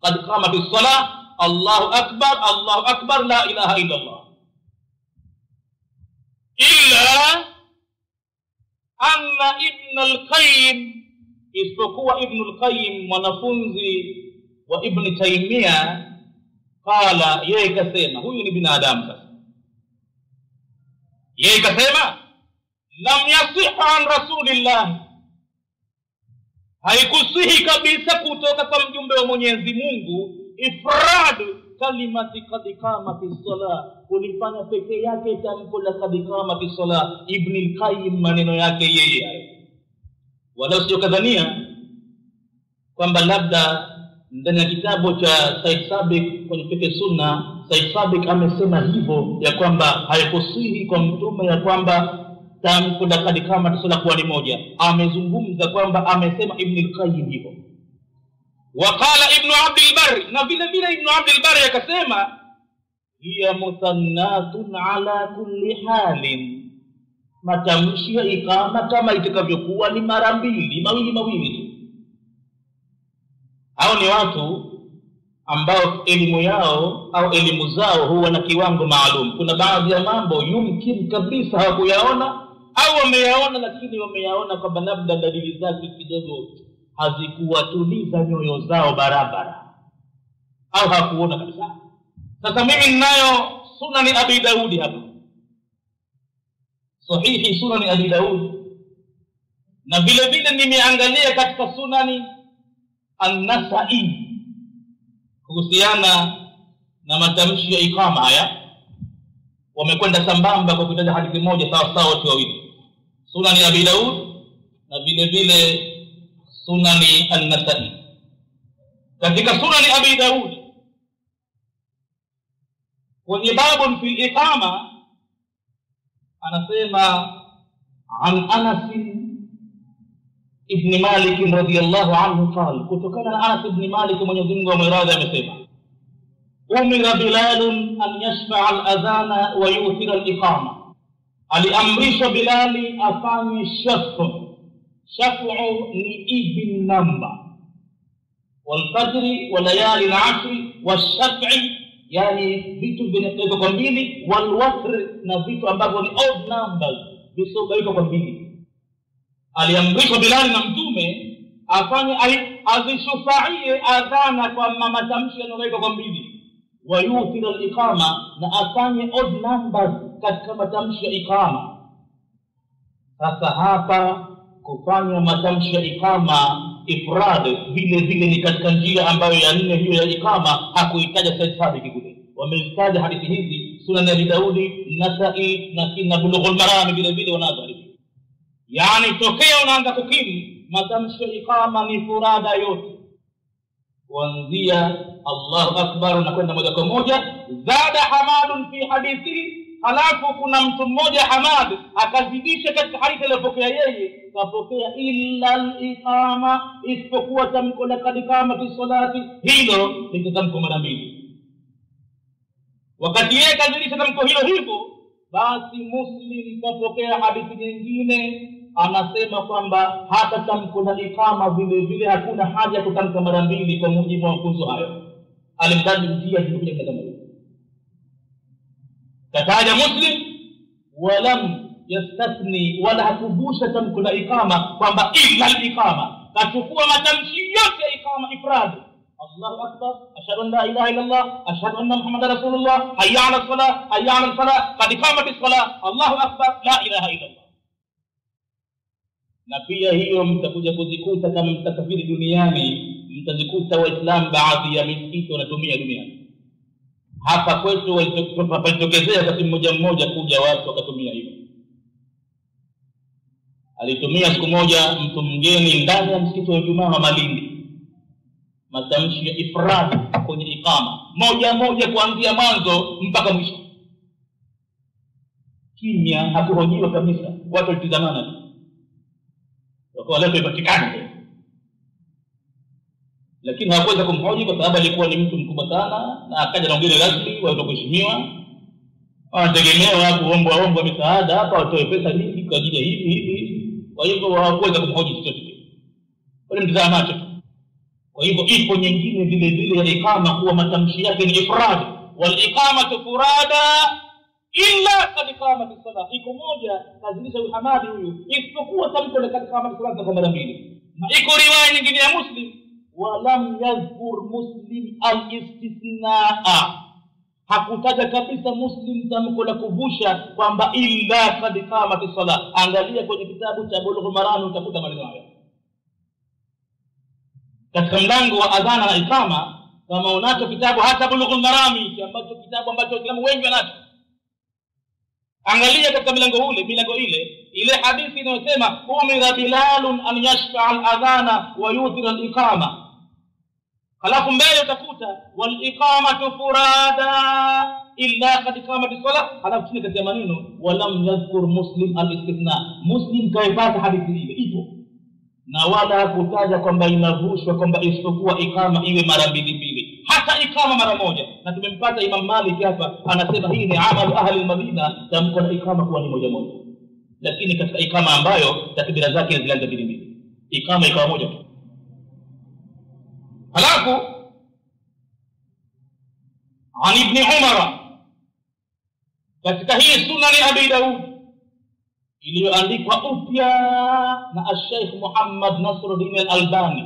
Qad qamat as-salah, Allahu akbar, la ilaha illa Allah. Illa anna Ibn al-Qayyim, isipokuwa Ibn al-Qayyim mwanafunzi wa Ibn Taymiyyah, qala, yeye kasema, huyu ni binadamu sasa, yeye kasema lam yasihha an rasulillah, haikusihi kabisa kutoka kwa mjumbe wa Mwenyezi Mungu ifrad kalimati qad qamati salah, kulifanya pekee yake tamko la qad qamati salah. Ibn al-Qayyim maneno yake yeye hayo, wala sio kadhania kwamba labda ndani ya kitabu cha Said Sabiq kwenye fiqh sunna, Said Sabiq amesema hivyo ya kwamba haikusihi kwa mtume ya kwamba tamko la qad qamati salah kuwa ni moja. Amezungumza kwamba amesema Ibn al-Qayyim hivyo. Waqala Ibn Abd al-Barr, na vile vile Ibn Abd al-Barr yakasema hiya mutannatun ala kulli halin, matamshi ya ikama kama itakavyokuwa ni mara mbili, mawili tu. Hao ni watu ambao elimu yao au elimu zao huwa na kiwango maalum. Kuna baadhi ya mambo yumkin kabisa hawakuyaona, au wameyaona lakini wameyaona kwamba labda dalili zake kidogo hazikuwatuliza nyoyo zao barabara, au hakuona kabisa. Sasa mimi ninayo Sunani Abi Daudi hapa, sahihi Sunani Abi Daudi, na vile vile nimeangalia katika Sunani An-Nasa'i kuhusiana na matamshi ya ikama haya. Wamekwenda sambamba kwa kutaja hadithi moja sawa sawa watu wawili, Sunani Abi Daud na vile vile Sunani An-Nasa'i. Katika Sunani Abi Daud kwenye babu fil iqama anasema an Anas ibn Malik radhiyallahu anhu qala, kutokana na Anas ibn Malik Mwenyezi Mungu amradhi amesema, umira Bilal an yashfa' al-adhana wa yuthira al-iqama, aliamrishwa Bilali afanye shaf'u. Shaf'u ni even number, wal fajri wa layali al-ashr wash-shaf'i, yani vitu vinawekwa kwa mbili, wal watr na vitu ambavyo ni odd numbers visogawika kwa mbili. Aliamrishwa Bilali na mtume afanye azishufaie adhana kwa matamshi yanayowekwa kwa mbili, wa yuthira al-iqama, na afanye odd numbers katika matamshi ya iqama. Sasa hapa kufanya matamshi ya iqama ifrad vile vile ni katika njia ambayo ya nne hiyo ya iqama hakuitaja Said Sabiq kule. Wamezitaja hadithi hizi Sunan Abi Daudi, Nasa'i na kina Bulughul Maram vile vile wanadhari. Yani tokea unaanza kukimu matamshi ya iqama ni furada yote, kuanzia Allahu akbar na kwenda moja kwa moja. Zada Hamadun fi hadithi, halafu kuna mtu mmoja Hamad akazidisha katika hadithi aliyopokea yeye, kapokea illa al-iqama, isipokuwa tamko la qad qamati salati, hilo ni tamko mara mbili. Wakati yeye kazidisha tamko hilo hivyo, basi Muslim kapokea hadithi nyingine anasema kwamba hata tamko la iqama vile vile hakuna haja kutamka mara mbili kwa mujibu wa mafunzo hayo. Alimdadi njia zingine kama hiyo. Kataja Muslim walam yastathni, wala hakubusha tamko la iqama kwamba illa al-iqama, kachukua matamshi yote ya iqama ifrad. Allahu akbar, ashhadu an la ilaha illa Allah, ashhadu anna Muhammadar Rasulullah, hayya 'ala as-salah, hayya 'ala al-falah, qad qamat as-salah, Allahu akbar, la ilaha illa Allah. Na pia hiyo mtakuja kuzikuta kama mtasafiri duniani, mtazikuta Waislamu baadhi ya misikiti wanatumia duniani. Hapa kwetu walitokezea wakati mmoja kuja watu wakatumia hiyo. Alitumia siku moja mtu mgeni ndani ya msikiti wa Ijumaa wa Malindi. matamshi ya ifrad kwenye iqama moja moja kuanzia mwanzo mpaka mwisho. Kimya, hakuhojiwa kabisa, watu walitazamana tu. Kwa leo ipatikane. Lakini hakuweza kumhoji kwa sababu alikuwa ni mtu mkubwa sana na akaja na ugeni rasmi wa kuheshimiwa. Wanategemewa kuomba misaada hapa, watoe pesa nyingi kwa ajili ya hivi. Kwa hivyo hawakuweza kumhoji chochote. Wale mtazama macho. Kwa hivyo ipo nyingine vile vile ya iqama kuwa matamshi yake ni ifrad, wal iqamatu furada illa kad iqamati salat. Iko moja kazilisha Muhammad huyu isipokuwa tamko la kad iqamati salat kwa mara mbili. Na iko riwaya nyingine ya Muslim, walam yazkur Muslim al-istithnaa, hakutaja kabisa Muslim tamko la kuvusha kwamba illa kad iqamati salat. Angalia kwenye kitabu cha Bulughul Maram utakuta maneno haya katika mlango wa adhana na iqama. Kama unacho kitabu hata Bulughul Maram ambacho kitabu ambacho Waislamu wengi wanacho, angalia katika milango ile hadithi inayosema umira Bilalun an yashfa al-adhana wa yuthira al-iqama. Halafu mbele utakuta wal iqamatu furada illa qad iqamati salat. Halafu chini katika maneno walam yadhkur Muslim al-istithna. Muslim kaipata hadithi ile ipo, na wala hakutaja kwamba inavushwa kwamba isipokuwa iqama iwe mara mbili, hata iqama mara moja. Na tumempata Imam Malik hapa anasema hii ni amalu ahli al-Madina, tamko la iqama kuwa ni moja moja. Lakini katika iqama ambayo takbira zake zilianza mbili, iqama ikawa moja tu. Halafu an Ibn Umar katika hii Sunan Abi Daud iliyoandikwa upya na Sheikh Muhammad Nasruddin Al-Albani,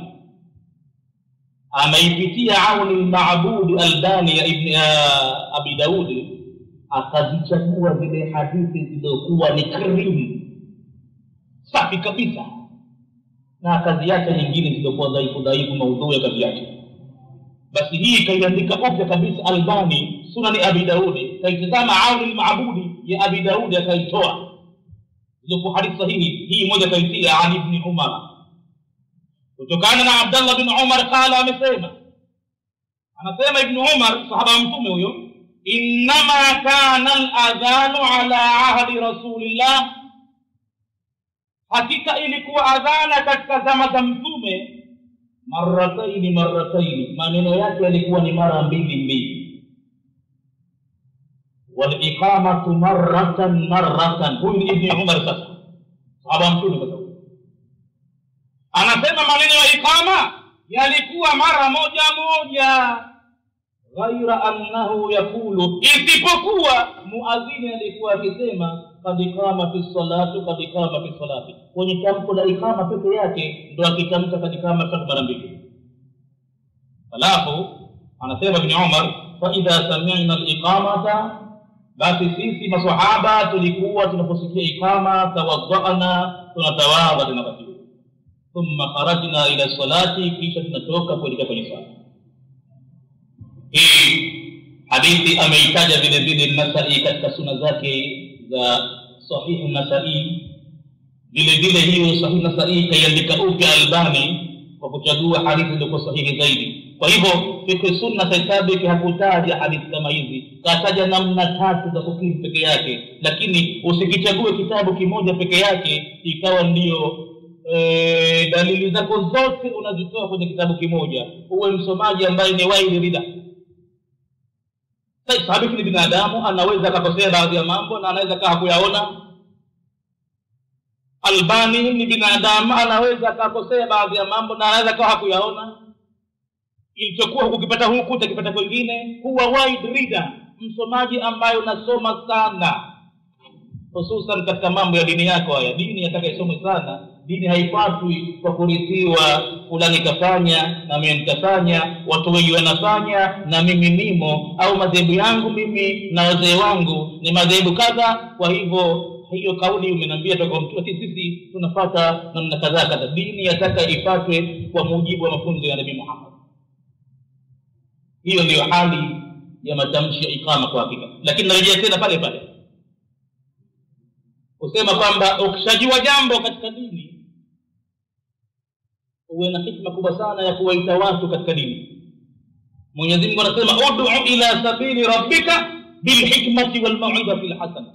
ameipitia Auni al-Ma'bud Albani ya Ibn Abi Daud, akazichagua zile hadithi zilizokuwa ni karimu safi kabisa, na akaziacha nyingine zilizokuwa dhaifu maudhui akaziacha. Basi hii kaiandika upya kabisa Albani Sunan Abi Daud, kaitazama Auni al-Ma'bud ya Abi Daud akaitoa ndio hadithi sahihi hii moja kaitia an Ibn Umar kutokana na Abdullah bin Umar qala, anasema Ibn Umar sahaba mtume huyo, inma kana al-adhanu ala ahdi Rasulillah, hakika ilikuwa adhana katika zama za mtume marrataini, maneno yake yalikuwa ni mara mbili, wal iqamatu marratan. Huyu ni Ibn Umar sasa sahaba mtume sasa anasema maneno ya iqama yalikuwa mara moja, ghaira annahu yakulu, isipokuwa muadhini alikuwa akisema kad iqamati salati. Kwenye tamko la iqama peke yake ndio akitamka kad iqamati mara mbili. Alafu anasema Ibn Umar, fa idha sami'na al-iqamata, basi sisi maswahaba tulikuwa tunaposikia iqama tawadhana, tunatawadha tunabaki, thumma kharajna ila salati, kisha tunatoka kuelekea kwenye sala. Hii hadithi ameitaja vile vile Nasai katika sunna zake za Sahih Nasai. Vile vile hiyo Sahih Nasai kaiandika upya Albani kwa kuchagua hadithi ndio sahihi zaidi. Kwa hivyo fiqh sunna sahihi hakutaja hadithi kama hizi, kataja namna tatu za kukimu peke yake. Lakini usikichague kitabu kimoja peke yake ikawa ndio dalili zako zote unazitoa kwenye kitabu kimoja, uwe msomaji ambaye ni waili rida. Sababu ni binadamu, anaweza akakosea baadhi ya mambo na anaweza kaa kuyaona. Albani ni binadamu, anaweza akakosea baadhi ya mambo na anaweza kaa kuyaona. Ilichokuwa ukipata huku utakipata kwingine. Kuwa wide reader, msomaji ambaye unasoma sana, hususan katika mambo ya dini yako. Haya dini yataka isome sana. Dini haipatwi kwa kurithiwa fulani kafanya na mimi nikafanya, watu wengi wanafanya na mimi nimo, au madhehebu yangu mimi na wazee wangu ni madhehebu kadha, kwa hivyo hiyo kauli umeniambia toka mtu, lakini sisi tunafuata namna kadha. Dini yataka ifuatwe kwa mujibu wa mafunzo ya Nabii Muhammad. Hiyo ndio hali ya matamshi ya iqama kwa hakika. Lakini narejea tena pale kusema kwamba ukishajua jambo katika dini uwe na hikma kubwa sana ya kuwaita watu katika dini. Mwenyezi Mungu anasema ud'u ila sabili rabbika bilhikmati walmau'izati alhasana,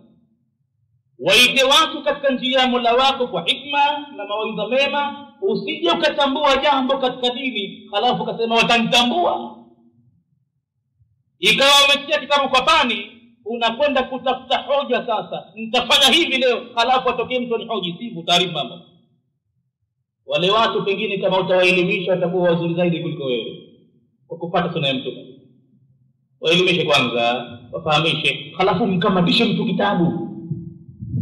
waite watu katika njia ya Mola wako kwa hikma na mawaidha mema. Usije ukatambua jambo katika dini halafu ukasema watanitambua, ikawa umetia kitabu kwa pani unakwenda kutafuta hoja. Sasa nitafanya hivi leo, halafu atokee mtu anihoji, sivyo taarifa mama. Wale watu pengine kama utawaelimisha watakuwa wazuri zaidi kuliko wewe kwa kupata sunna ya Mtume. Waelimishe kwanza, wafahamishe, halafu mkamatishe mtu kitabu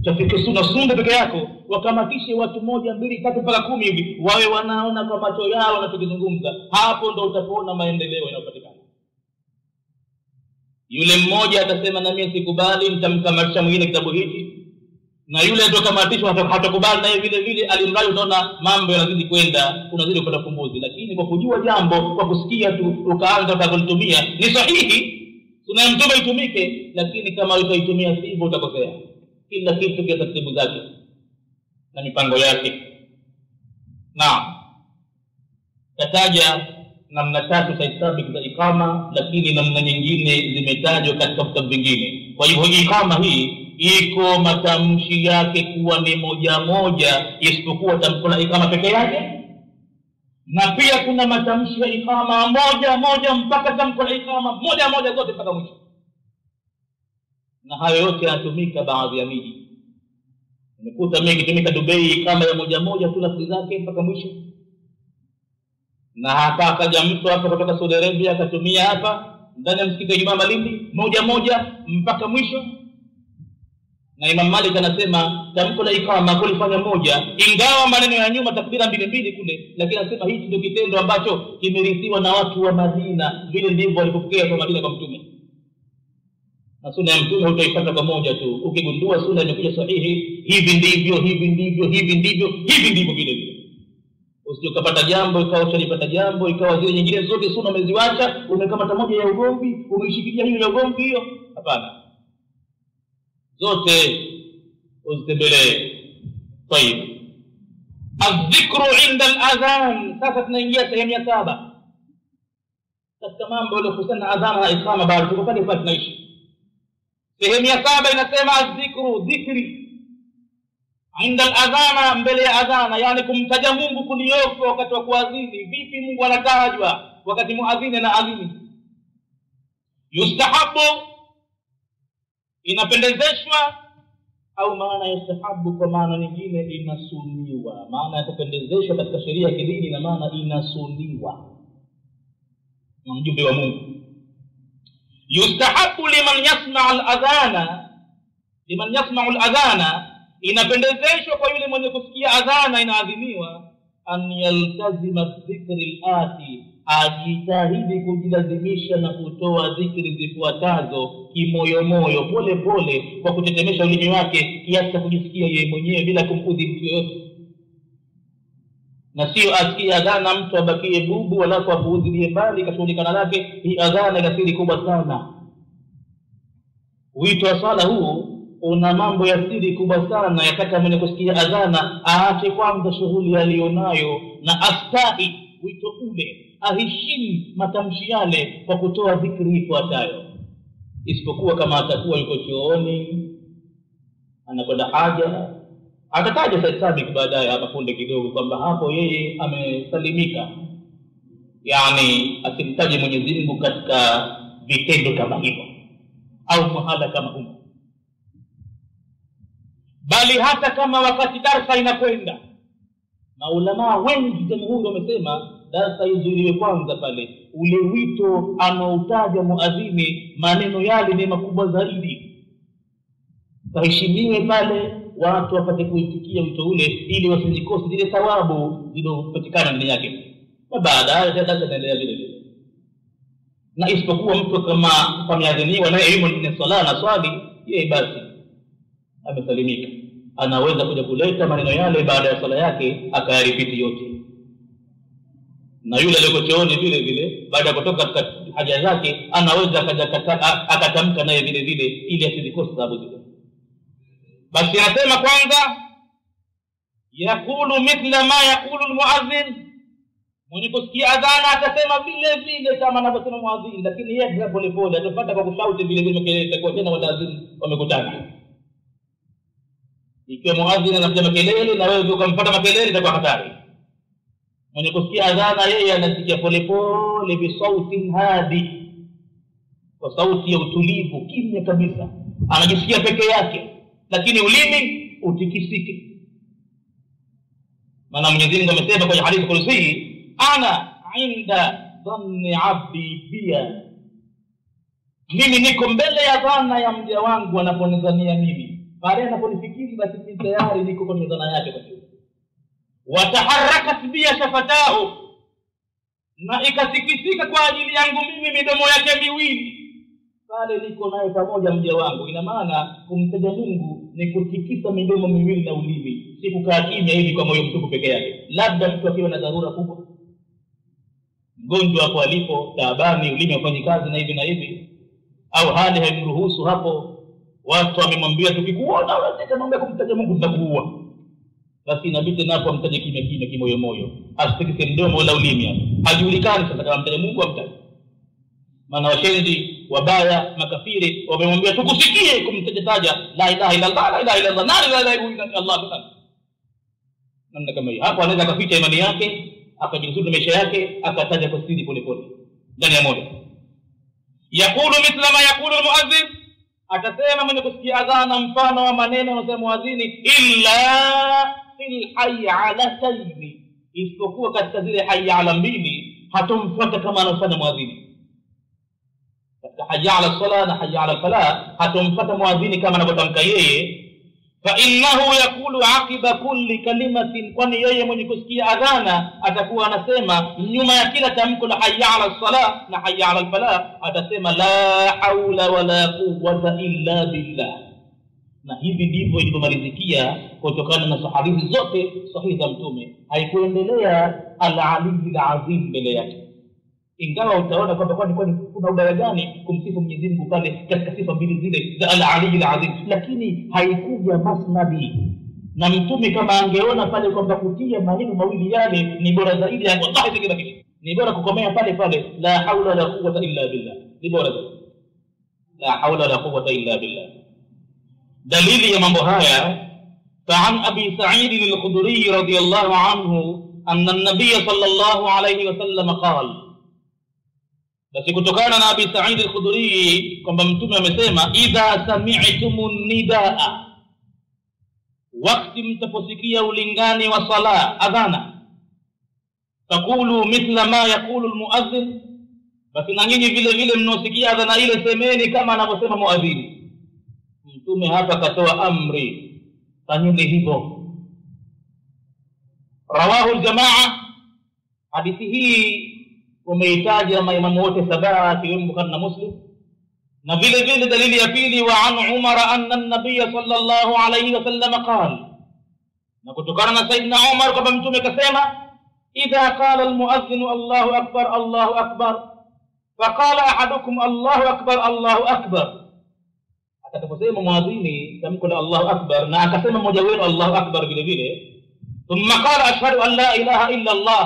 chafike sunna peke yako, wakamatishe watu 1 2 3 mpaka 10 hivi, wawe wanaona kwa macho yao na tukizungumza. Hapo ndo utapoona maendeleo yanayopatikana. Yule mmoja atasema na mimi sikubali, nitamkamatisha mwingine kitabu hiki, na yule atokamatishwa hatakubali naye vile vile. Alimradi utaona mambo yanazidi kwenda, unazidi kupata fumbuzi. Lakini kwa kujua jambo, kwa kusikia tu ukaanza kulitumia, ni sahihi sunna ya Mtume itumike, lakini kama utaitumia sivyo utakosea. Kila kitu kina taratibu zake na mipango yake. Na kataja namna 3 sahihi za ikama, lakini namna nyingine zimetajwa katika vitabu vingine. Kwa hivyo ikama hii iko matamshi yake kuwa ni moja isipokuwa tamko la ikama peke yake, na pia kuna matamshi ya ikama moja mpaka tamko la ikama moja zote mpaka mwisho. Na hayo yote yanatumika baadhi ya miji. Nimekuta mimi kitumika Dubai kama ya moja tu lafzi zake mpaka mwisho. Na hapa akaja mtu hapa kutoka Saudi Arabia akatumia hapa ndani ya msikiti wa Ijumaa Malindi moja mpaka mwisho. Na Imam Malik anasema tamko la ikama kulifanya moja, ingawa maneno ya nyuma takbira mbili kule, lakini anasema hichi ndio kitendo ambacho kimerithiwa na watu wa Madina, vile ndivyo walipokea kwa Madina kwa Mtume. Na sunna ya Mtume utaipata kwa moja tu. Ukigundua sunna imekuja sahihi, hivi ndivyo vile vile. Usije ukapata jambo ikawa utalipata jambo ikawa zile nyingine zote sunna umeziacha, umekamata moja ya ugomvi, umeishikilia hiyo ya ugomvi hiyo. Hapana, zote uzitembelee. Tayeb, adh-dhikru 'inda al-adhan. Sasa tunaingia sehemu ya 7 katika mambo yaliyohusiana na adhan na ikama. Bado tuko pale pale tunaishi. Sehemu ya 7 inasema adh-dhikru, dhikri 'inda al-adhana, mbele ya adhana, yani kumtaja Mungu kulioko wakati wa kuadhini. Vipi Mungu anatajwa wakati muadhini na adhini? Yustahabu, inapendezeshwa, au maana yustahabu kwa maana nyingine inasuniwa. Maana ya kupendezeshwa katika sheria ya kidini na maana inasuniwa na mjumbe wa Mungu. Yustahabu liman yasma'u al-adhana, inapendezeshwa kwa yule mwenye kusikia adhana inaadhimiwa, an yaltazima dhikri al-ati, ajitahidi kujilazimisha na kutoa dhikri zifuatazo kimoyomoyo, pole pole, kwa kutetemesha ulimi wake kiasi cha kujisikia yeye mwenyewe bila kumudhi mtu yoyote. Na sio asikia adhana mtu abakie bubu wala kwa kuudhilie mbali kashughulika lake. Hii adhana ina siri kubwa sana. Wito wa swala huu una mambo ya siri kubwa sana. Yataka mwenye kusikia adhana aache kwanza shughuli aliyonayo na astahi wito ule, aheshimu matamshi yale kwa kutoa dhikri ifuatayo. Isipokuwa kama atakuwa yuko chooni anakwenda haja, atataja sabiki baadaye hapa punde kidogo kwamba hapo yeye amesalimika, yani asimtaje Mwenyezi Mungu katika vitendo kama hivyo au mahala kama huko. Bali hata kama wakati darasa inakwenda, maulama wengi jamhuri wamesema darasa izuiliwe kwanza pale. Ule wito anautaja muadhini, maneno yale ni makubwa zaidi, taheshimiwe pale, watu wapate kuitikia wito ule ili wasijikose zile thawabu zilizopatikana ndani yake. Na baadaye darasa inaendelea vile vile. Na isipokuwa mtu kama ameadhiniwa na elimu ni swala na swali, yeye basi amesalimika, anaweza kuja kuleta maneno yale baada ya swala yake akayaripiti yote. Na yule aliyochooni vile vile baada ya kutoka katika haja zake anaweza akatamka naye vile vile ili asikose sababu zile. Basi anasema kwanza, yakulu mithla ma yakulu almuadhdhin, mwenye kusikia adhana atasema vile vile kama anavyosema muadhini, lakini yeye kwa pole pole atapata kwa kushauti vile vile makelele kwa tena wataadhini wamekutana. Ikiwa muadhini anapiga makelele na wewe ukampata makelele itakuwa hatari. Mwenye kusikia adhana yeye anasikia pole pole bi sauti hadi, kwa sauti ya utulivu, kimya kabisa, anajisikia peke yake, lakini ulimi utikisike. Maana Mwenyezi Mungu amesema kwenye hadithi kursi, ana inda dhanni abdi bia, mimi niko mbele ya dhana ya mja wangu anaponidhania mimi. Baada anaponifikiri basi mimi tayari niko kwenye dhana yake. Basi wataharakat bia shafatahu, na ikatikisika kwa ajili yangu mimi midomo yake miwili, pale niko naye pamoja mja wangu. Ina maana kumtaja Mungu ni kutikisa midomo miwili na ulimi, si kukaa kimya hivi kwa moyo mtupu peke yake. Labda mtu akiwa na dharura kubwa, mgonjwa hapo alipo taabani, ulimi ufanye kazi na hivi na hivi, au hali haimruhusu hapo, watu wamemwambia tukikuona unataka mambo ya kumtaja Mungu tutakuua, basi inabidi napo amtaje kimya kimya kimoyo moyo, asitikise mdomo wala ulimi, hajulikani sasa kama mtaja Mungu amtaje. Maana washenzi wabaya makafiri wamemwambia tukusikie kumtaja la ilaha illa Allah, la ilaha illa Allah, la ilaha illa Allah. Namna kama hiyo hapo anaweza kuficha imani yake, akajisudu maisha yake, akataja kwa siri pole pole ndani ya moyo. Yakulu mithla ma yakulu almuadhdhin, atasema mwenye kusikia adhana mfano wa maneno anasema muadhini, illa fil hayy ala tayni, isipokuwa katika zile hayya ala mbili hatomfuata kama anafanya muadhini. Katika hayya ala sala na hayya ala falah hatomfuata muadhini kama anavyotamka yeye. Fa innahu yaqulu aqiba kulli kalimatin, kwani yeye mwenye kusikia adhana atakuwa anasema nyuma ya kila tamko la hayya ala salah na hayya ala falah atasema la haula wala quwwata illa billah. Na hivi ndivyo ilivyomalizikia kutokana na hadithi zote sahihi za Mtume. Haikuendelea al-ali al-azim mbele yake, ingawa utaona kwamba kwani kuna ubaya gani kumsifu Mwenyezi Mungu pale katika sifa mbili zile za al-ali al-azim, lakini haikuja masnadi. Na Mtume kama angeona pale kwamba kutia maneno mawili yale ni bora zaidi, ya wallahi kila kitu ni bora kukomea pale pale la haula wala quwwata illa billah, ni bora zaidi la haula wala quwwata illa billah. Dalili ya mambo haya, فعن أبي سعيد الخدري رضي الله عنه أن النبي صلى الله عليه وسلم قال, basi kutokana na Abi Sa'id al-Khudri kwamba Mtume amesema, idha sami'tumun nidaa, wakati mtaposikia ulingani wa sala adhana, taqulu mithla ma yaqulu al-muadhdhin, basi na nyinyi vile vile mnaosikia adhana ile semeni kama anavyosema muadhini. Mtume hapa katoa amri, fanyeni hivyo. Rawahu al-jamaa, hadithi hii umeitaja maimamu wote saba akiwemo Bukhari na Muslim. Na vile vile dalili ya pili, wa an Umar anna an-nabiy sallallahu alayhi wasallam qala, na kutokana na Saidina Umar kwamba Mtume kasema, idha qala al-muadhdhin Allahu akbar Allahu akbar, faqala ahadukum Allahu akbar Allahu akbar, atakaposema muadhini tamko la Allahu akbar na akasema mmoja wenu Allahu akbar vile vile, thumma qala ashhadu an la ilaha illa Allah,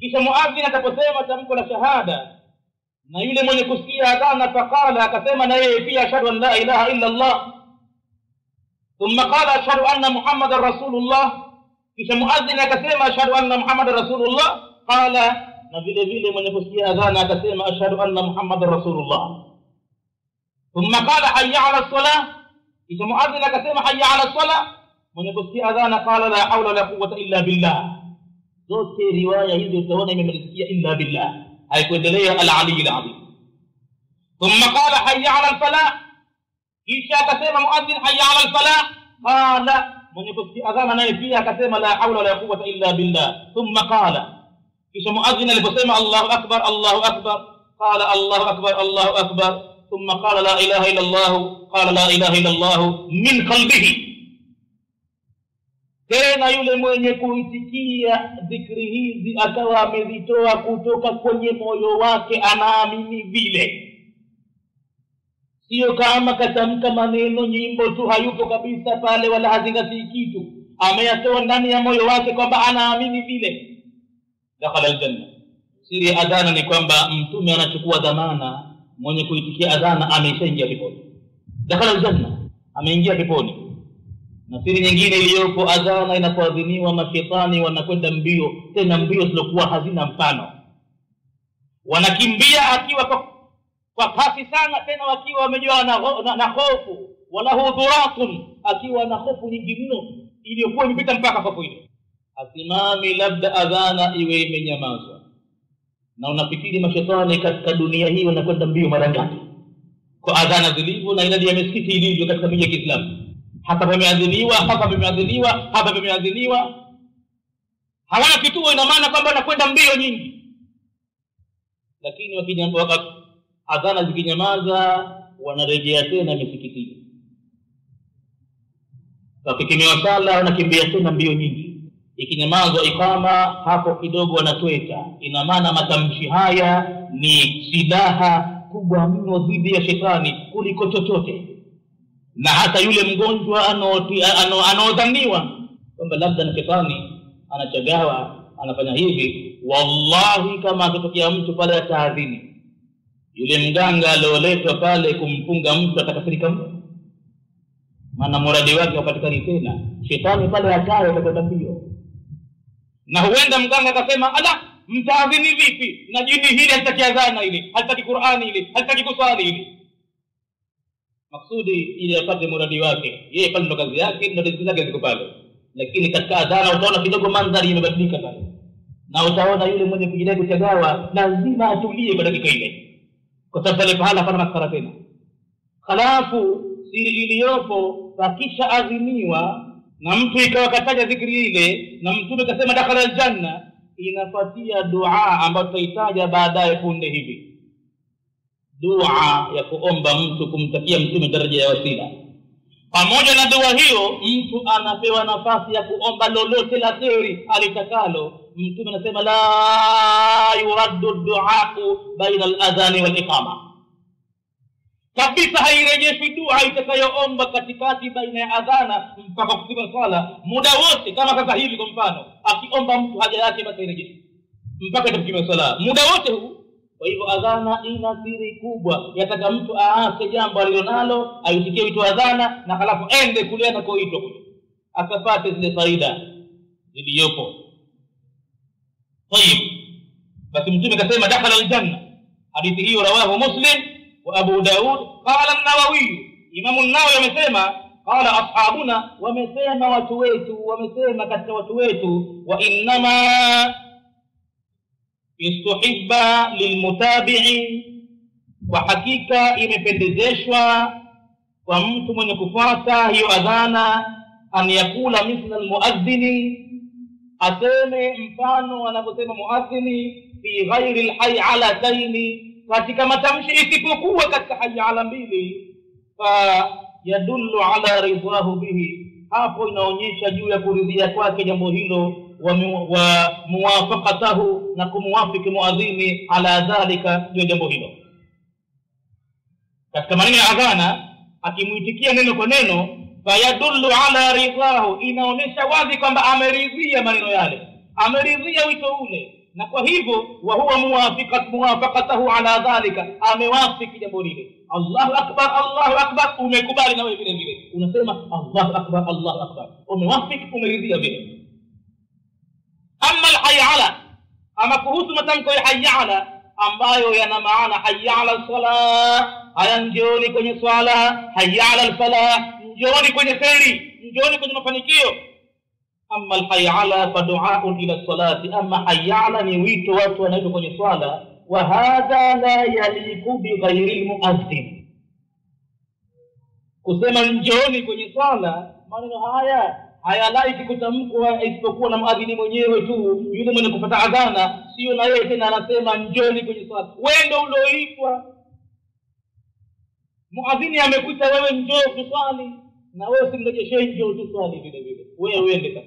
kisha muadhini ataposema tamko la shahada na yule mwenye kusikia adhana faqala akasema na yeye pia ashhadu an la ilaha illa Allah, thumma qala ashhadu anna Muhammadar Rasulullah, kisha muadhini akasema ashhadu anna Muhammadar Rasulullah, qala na vile vile mwenye kusikia adhana akasema ashhadu anna Muhammadar Rasulullah, thumma qala hayya ala as-salah, kisha muadhini akasema hayya ala as-salah, mwenye kusikia adhana qala la hawla wala quwwata illa billah. Zote riwaya hizo utaona imemalizikia illa billah, haikuendelea al-ali al-azim. Thumma qala hayya ala al-falah, kisha akasema muadhin hayya ala al-falah, qala mwenye kusikia adhana naye pia akasema la hawla wala quwwata illa billah. Thumma qala, kisha muadhin aliposema Allahu akbar Allahu akbar, qala Allahu akbar Allahu akbar, thumma qala la ilaha illa Allah, qala la ilaha illa Allah min qalbihi. Tena yule mwenye kuitikia dhikri hizi akawa amezitoa kutoka kwenye moyo wake, anaamini vile, sio kama katamka maneno nyimbo tu, hayupo kabisa pale wala hazingatii kitu, ameyatoa ndani ya moyo wake kwamba anaamini vile. dakhala aljanna. Siri ya adhana ni kwamba mtume anachukua dhamana, mwenye kuitikia adhana ameshaingia peponi, dakhala aljanna, ameingia peponi. Na siri nyingine iliyopo, adhana inapoadhiniwa mashetani wanakwenda mbio, tena mbio zilokuwa hazina mfano, wanakimbia akiwa kwa kasi sana, tena wakiwa wamejua na hofu, walahu dhuratun, akiwa na hofu nyingi mno iliyokuwa imepita mpaka hapo ile. Asimami labda adhana iwe imenyamazwa, na unafikiri mashetani katika dunia hii wanakwenda mbio mara ngapi kwa adhana zilivyo na idadi ya misikiti ilivyo katika miji ya Kiislamu? Hapa pameadhiniwa, hapa pameadhiniwa, hapa pameadhiniwa, hawana kituo. Ina maana kwamba wanakwenda mbio nyingi. Lakini wakati adhana zikinyamaza, wanarejea tena misikitini. Wakikimiwa sala, wanakimbia tena mbio nyingi. Ikinyamazwa ikama, hapo kidogo wanatweta. Ina maana matamshi haya ni silaha kubwa mno dhidi ya shetani kuliko chochote. Na hata yule mgonjwa anaodhaniwa kwamba labda ni shetani anachagawa, anafanya hivi, wallahi kama akitokea mtu pale ataadhini, yule mganga alioletwa pale kumfunga mtu atakasirika mno, maana muradi wake hapatikani tena. Shetani pale atayo atakwenda mbio. Na huenda mganga akasema, ala, mtaadhini vipi na jini hili halitaki adhana ile, halitaki Qur'ani ile, halitaki kuswali ile? Maksudi ili apate muradi wake, yeye pale ndo kazi yake, ndo riziki zake ziko pale. Lakini katika adhana utaona kidogo mandhari imebadilika pale, na utaona yule mwenye kujidai kuchagawa lazima atulie kwa dakika ile, kwa sababu pale pahala pana maskara tena. Halafu siri iliyopo, pakisha adhiniwa na mtu ikawa kataja dhikri ile na mtume kasema dakhala aljanna, inafuatia dua ambayo tutahitaja baadaye punde hivi. Dua ya kuomba mtu kumtakia mtume daraja ya wasila. Pamoja na dua hiyo, mtu anapewa nafasi ya kuomba lolote la kheri alitakalo. Mtume anasema la yuraddu du'a'u baina al-adhani wal iqama. Kabisa hairejeshwi dua itakayoomba katikati baina ya adhana mpaka kufika swala. Muda wote kama sasa hivi kwa mfano, akiomba mtu haja yake basi hairejeshwi mpaka itafika swala. Muda wote huu. Kwa hivyo adhana ina siri kubwa. Yataka mtu aache jambo alilonalo, aitikie wito adhana, na halafu ende kule anakoitwa kule, akapate zile faida zilizopo. Tayeb, basi mtume kasema dakhala aljanna. Hadithi hiyo rawahu Muslim wa Abu Daud. Qala an-Nawawi, Imam an-Nawawi amesema, qala ashabuna, wamesema watu wetu, wamesema katika watu wetu, wa innama istuhibba lilmutabi'i, kwa hakika imependezeshwa kwa mtu mwenye kufuata hiyo adhana, an yakula mithla almuadhdhini, aseme mfano anaposema muadhdhini, fi ghairi alhay'alataini, katika matamshi isipokuwa katika hay'ala mbili, fa yadullu ala ridwahu bihi, hapo inaonyesha juu ya kuridhia kwake jambo hilo, wa muwafaqatahu, na kumuwafiki muadhini ala dhalika ndio jambo hilo. Katika maneno ya adhana akimuitikia neno kwa neno, fayadullu ala ridhahu, inaonyesha wazi kwamba ameridhia maneno yale, ameridhia wito ule, na kwa hivyo wa huwa muwafaqatahu ala dhalika, amewafiki jambo lile. Allahu akbar, Allahu akbar, umekubali na wewe vile vile unasema Allahu akbar, Allahu akbar, umewafiki, umeridhia vile. Amma al-hay'ala, ama kuhusu matamko ya hay'ala ambayo yana maana hay'ala al-salah, haya njooni kwenye swala, hay'ala al-falah, njooni kwenye kheri, njooni kwenye mafanikio. Amma al-hay'ala fa du'a'un ila salati, amma hay'ala ni wito watu wanaitwa kwenye swala. Wa hadha la yaliku bi ghairi al-mu'adhdhin, kusema njooni kwenye swala, maneno haya hayalaiki kutamkwa isipokuwa na muadhini mwenyewe tu, yule mwenye kupata adhana, sio na yeye tena anasema njoni kwenye swala. Wewe ndio ulioitwa, muadhini amekuita wewe njoo kuswali, na wewe simrejeshe njoo kuswali vile vile, wewe uende sasa.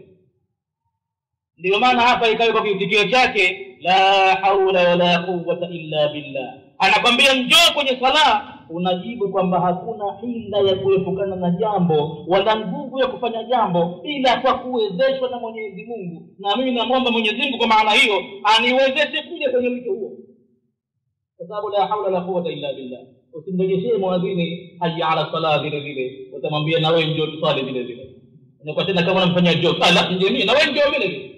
Ndio maana hapa ikawa kwa kitikio chake la haula wala quwwata illa billah, anakwambia njoo kwenye swala, unajibu kwamba hakuna hila ya kuepukana na jambo wala nguvu ya kufanya jambo ila kwa kuwezeshwa na Mwenyezi Mungu. Na mimi namwomba Mwenyezi Mungu kwa maana hiyo aniwezeshe kuja kwenye mito huo, kwa sababu la haula la quwwata illa billah. Usimrejeshee muadhini hayya ala salah vile vile, utamwambia na wewe njoo tusali vile vile, na tena kama unamfanyia njoo sala nje mimi na wewe njoo vile vile.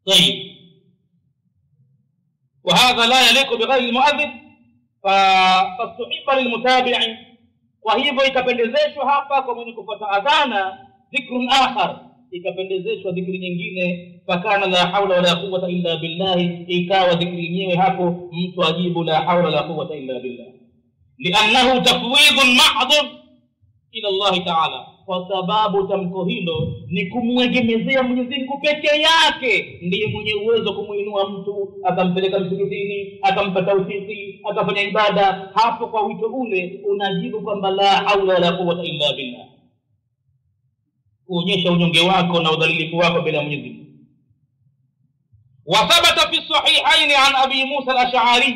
طيب وهذا لا يليق بغير المؤذن فاستحب للمتابع. وهيبو ikapendezeshwa hapa kwa mwenye kufuata adhana dhikrun akhar, ikapendezeshwa dhikri nyingine, fakana la haula wala quwwata illa billah, ikawa dhikri yenyewe hapo mtu ajibu la haula wala quwwata illa billah, li'annahu tafwidun mahdhun ila Allah ta'ala, kwa sababu tamko hilo ni kumwegemezea Mwenyezi Mungu peke yake. Ndiye mwenye uwezo kumuinua mtu akampeleka msikitini, akampa tawfiki, akafanya ibada. Hapo kwa wito ule unajibu kwamba la haula wala quwwata illa billah, kuonyesha unyonge wako na udhalilifu wako mbele ya Mwenyezi Mungu. Wa thabata fi sahihaini an Abi Musa al-Ash'ari,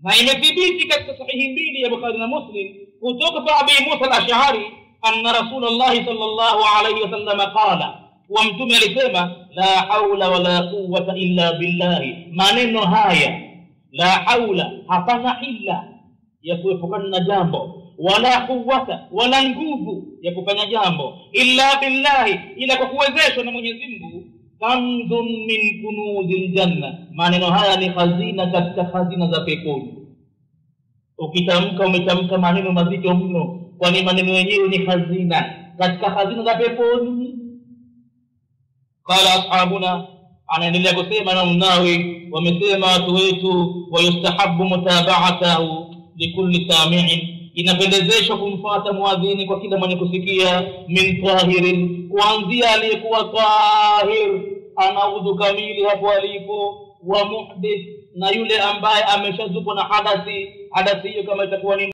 na imethibiti katika sahihi mbili ya Bukhari na Muslim kutoka kwa Abi Musa al-Ash'ari anna Rasulullah sallallahu alayhi wasallam qala, wa mtume alisema la haula wala quwwata illa billah. Maneno haya la haula, hapana hila ya kuepukana na jambo, wala quwwata, wala nguvu ya kufanya jambo, illa billahi, ila kwa kuwezeshwa na Mwenyezi Mungu, kanzun min kunuzil janna. Maneno haya ni hazina katika hazina za peponi. Ukitamka umetamka maneno mazito mno, kwani maneno yenyewe ni hazina katika hazina za peponi. Qala ashabuna, anaendelea kusema na Nawawi, wamesema watu wetu, wa yustahabbu mutaba'atahu likulli sami'in, inapendezeshwa kumfuata muadhini kwa kila mwenye kusikia, min tahirin, kuanzia aliyekuwa tahir ana udhu kamili hapo alipo, wa muhdith, na yule ambaye ameshazukwa na hadathi hiyo kama itakuwa ni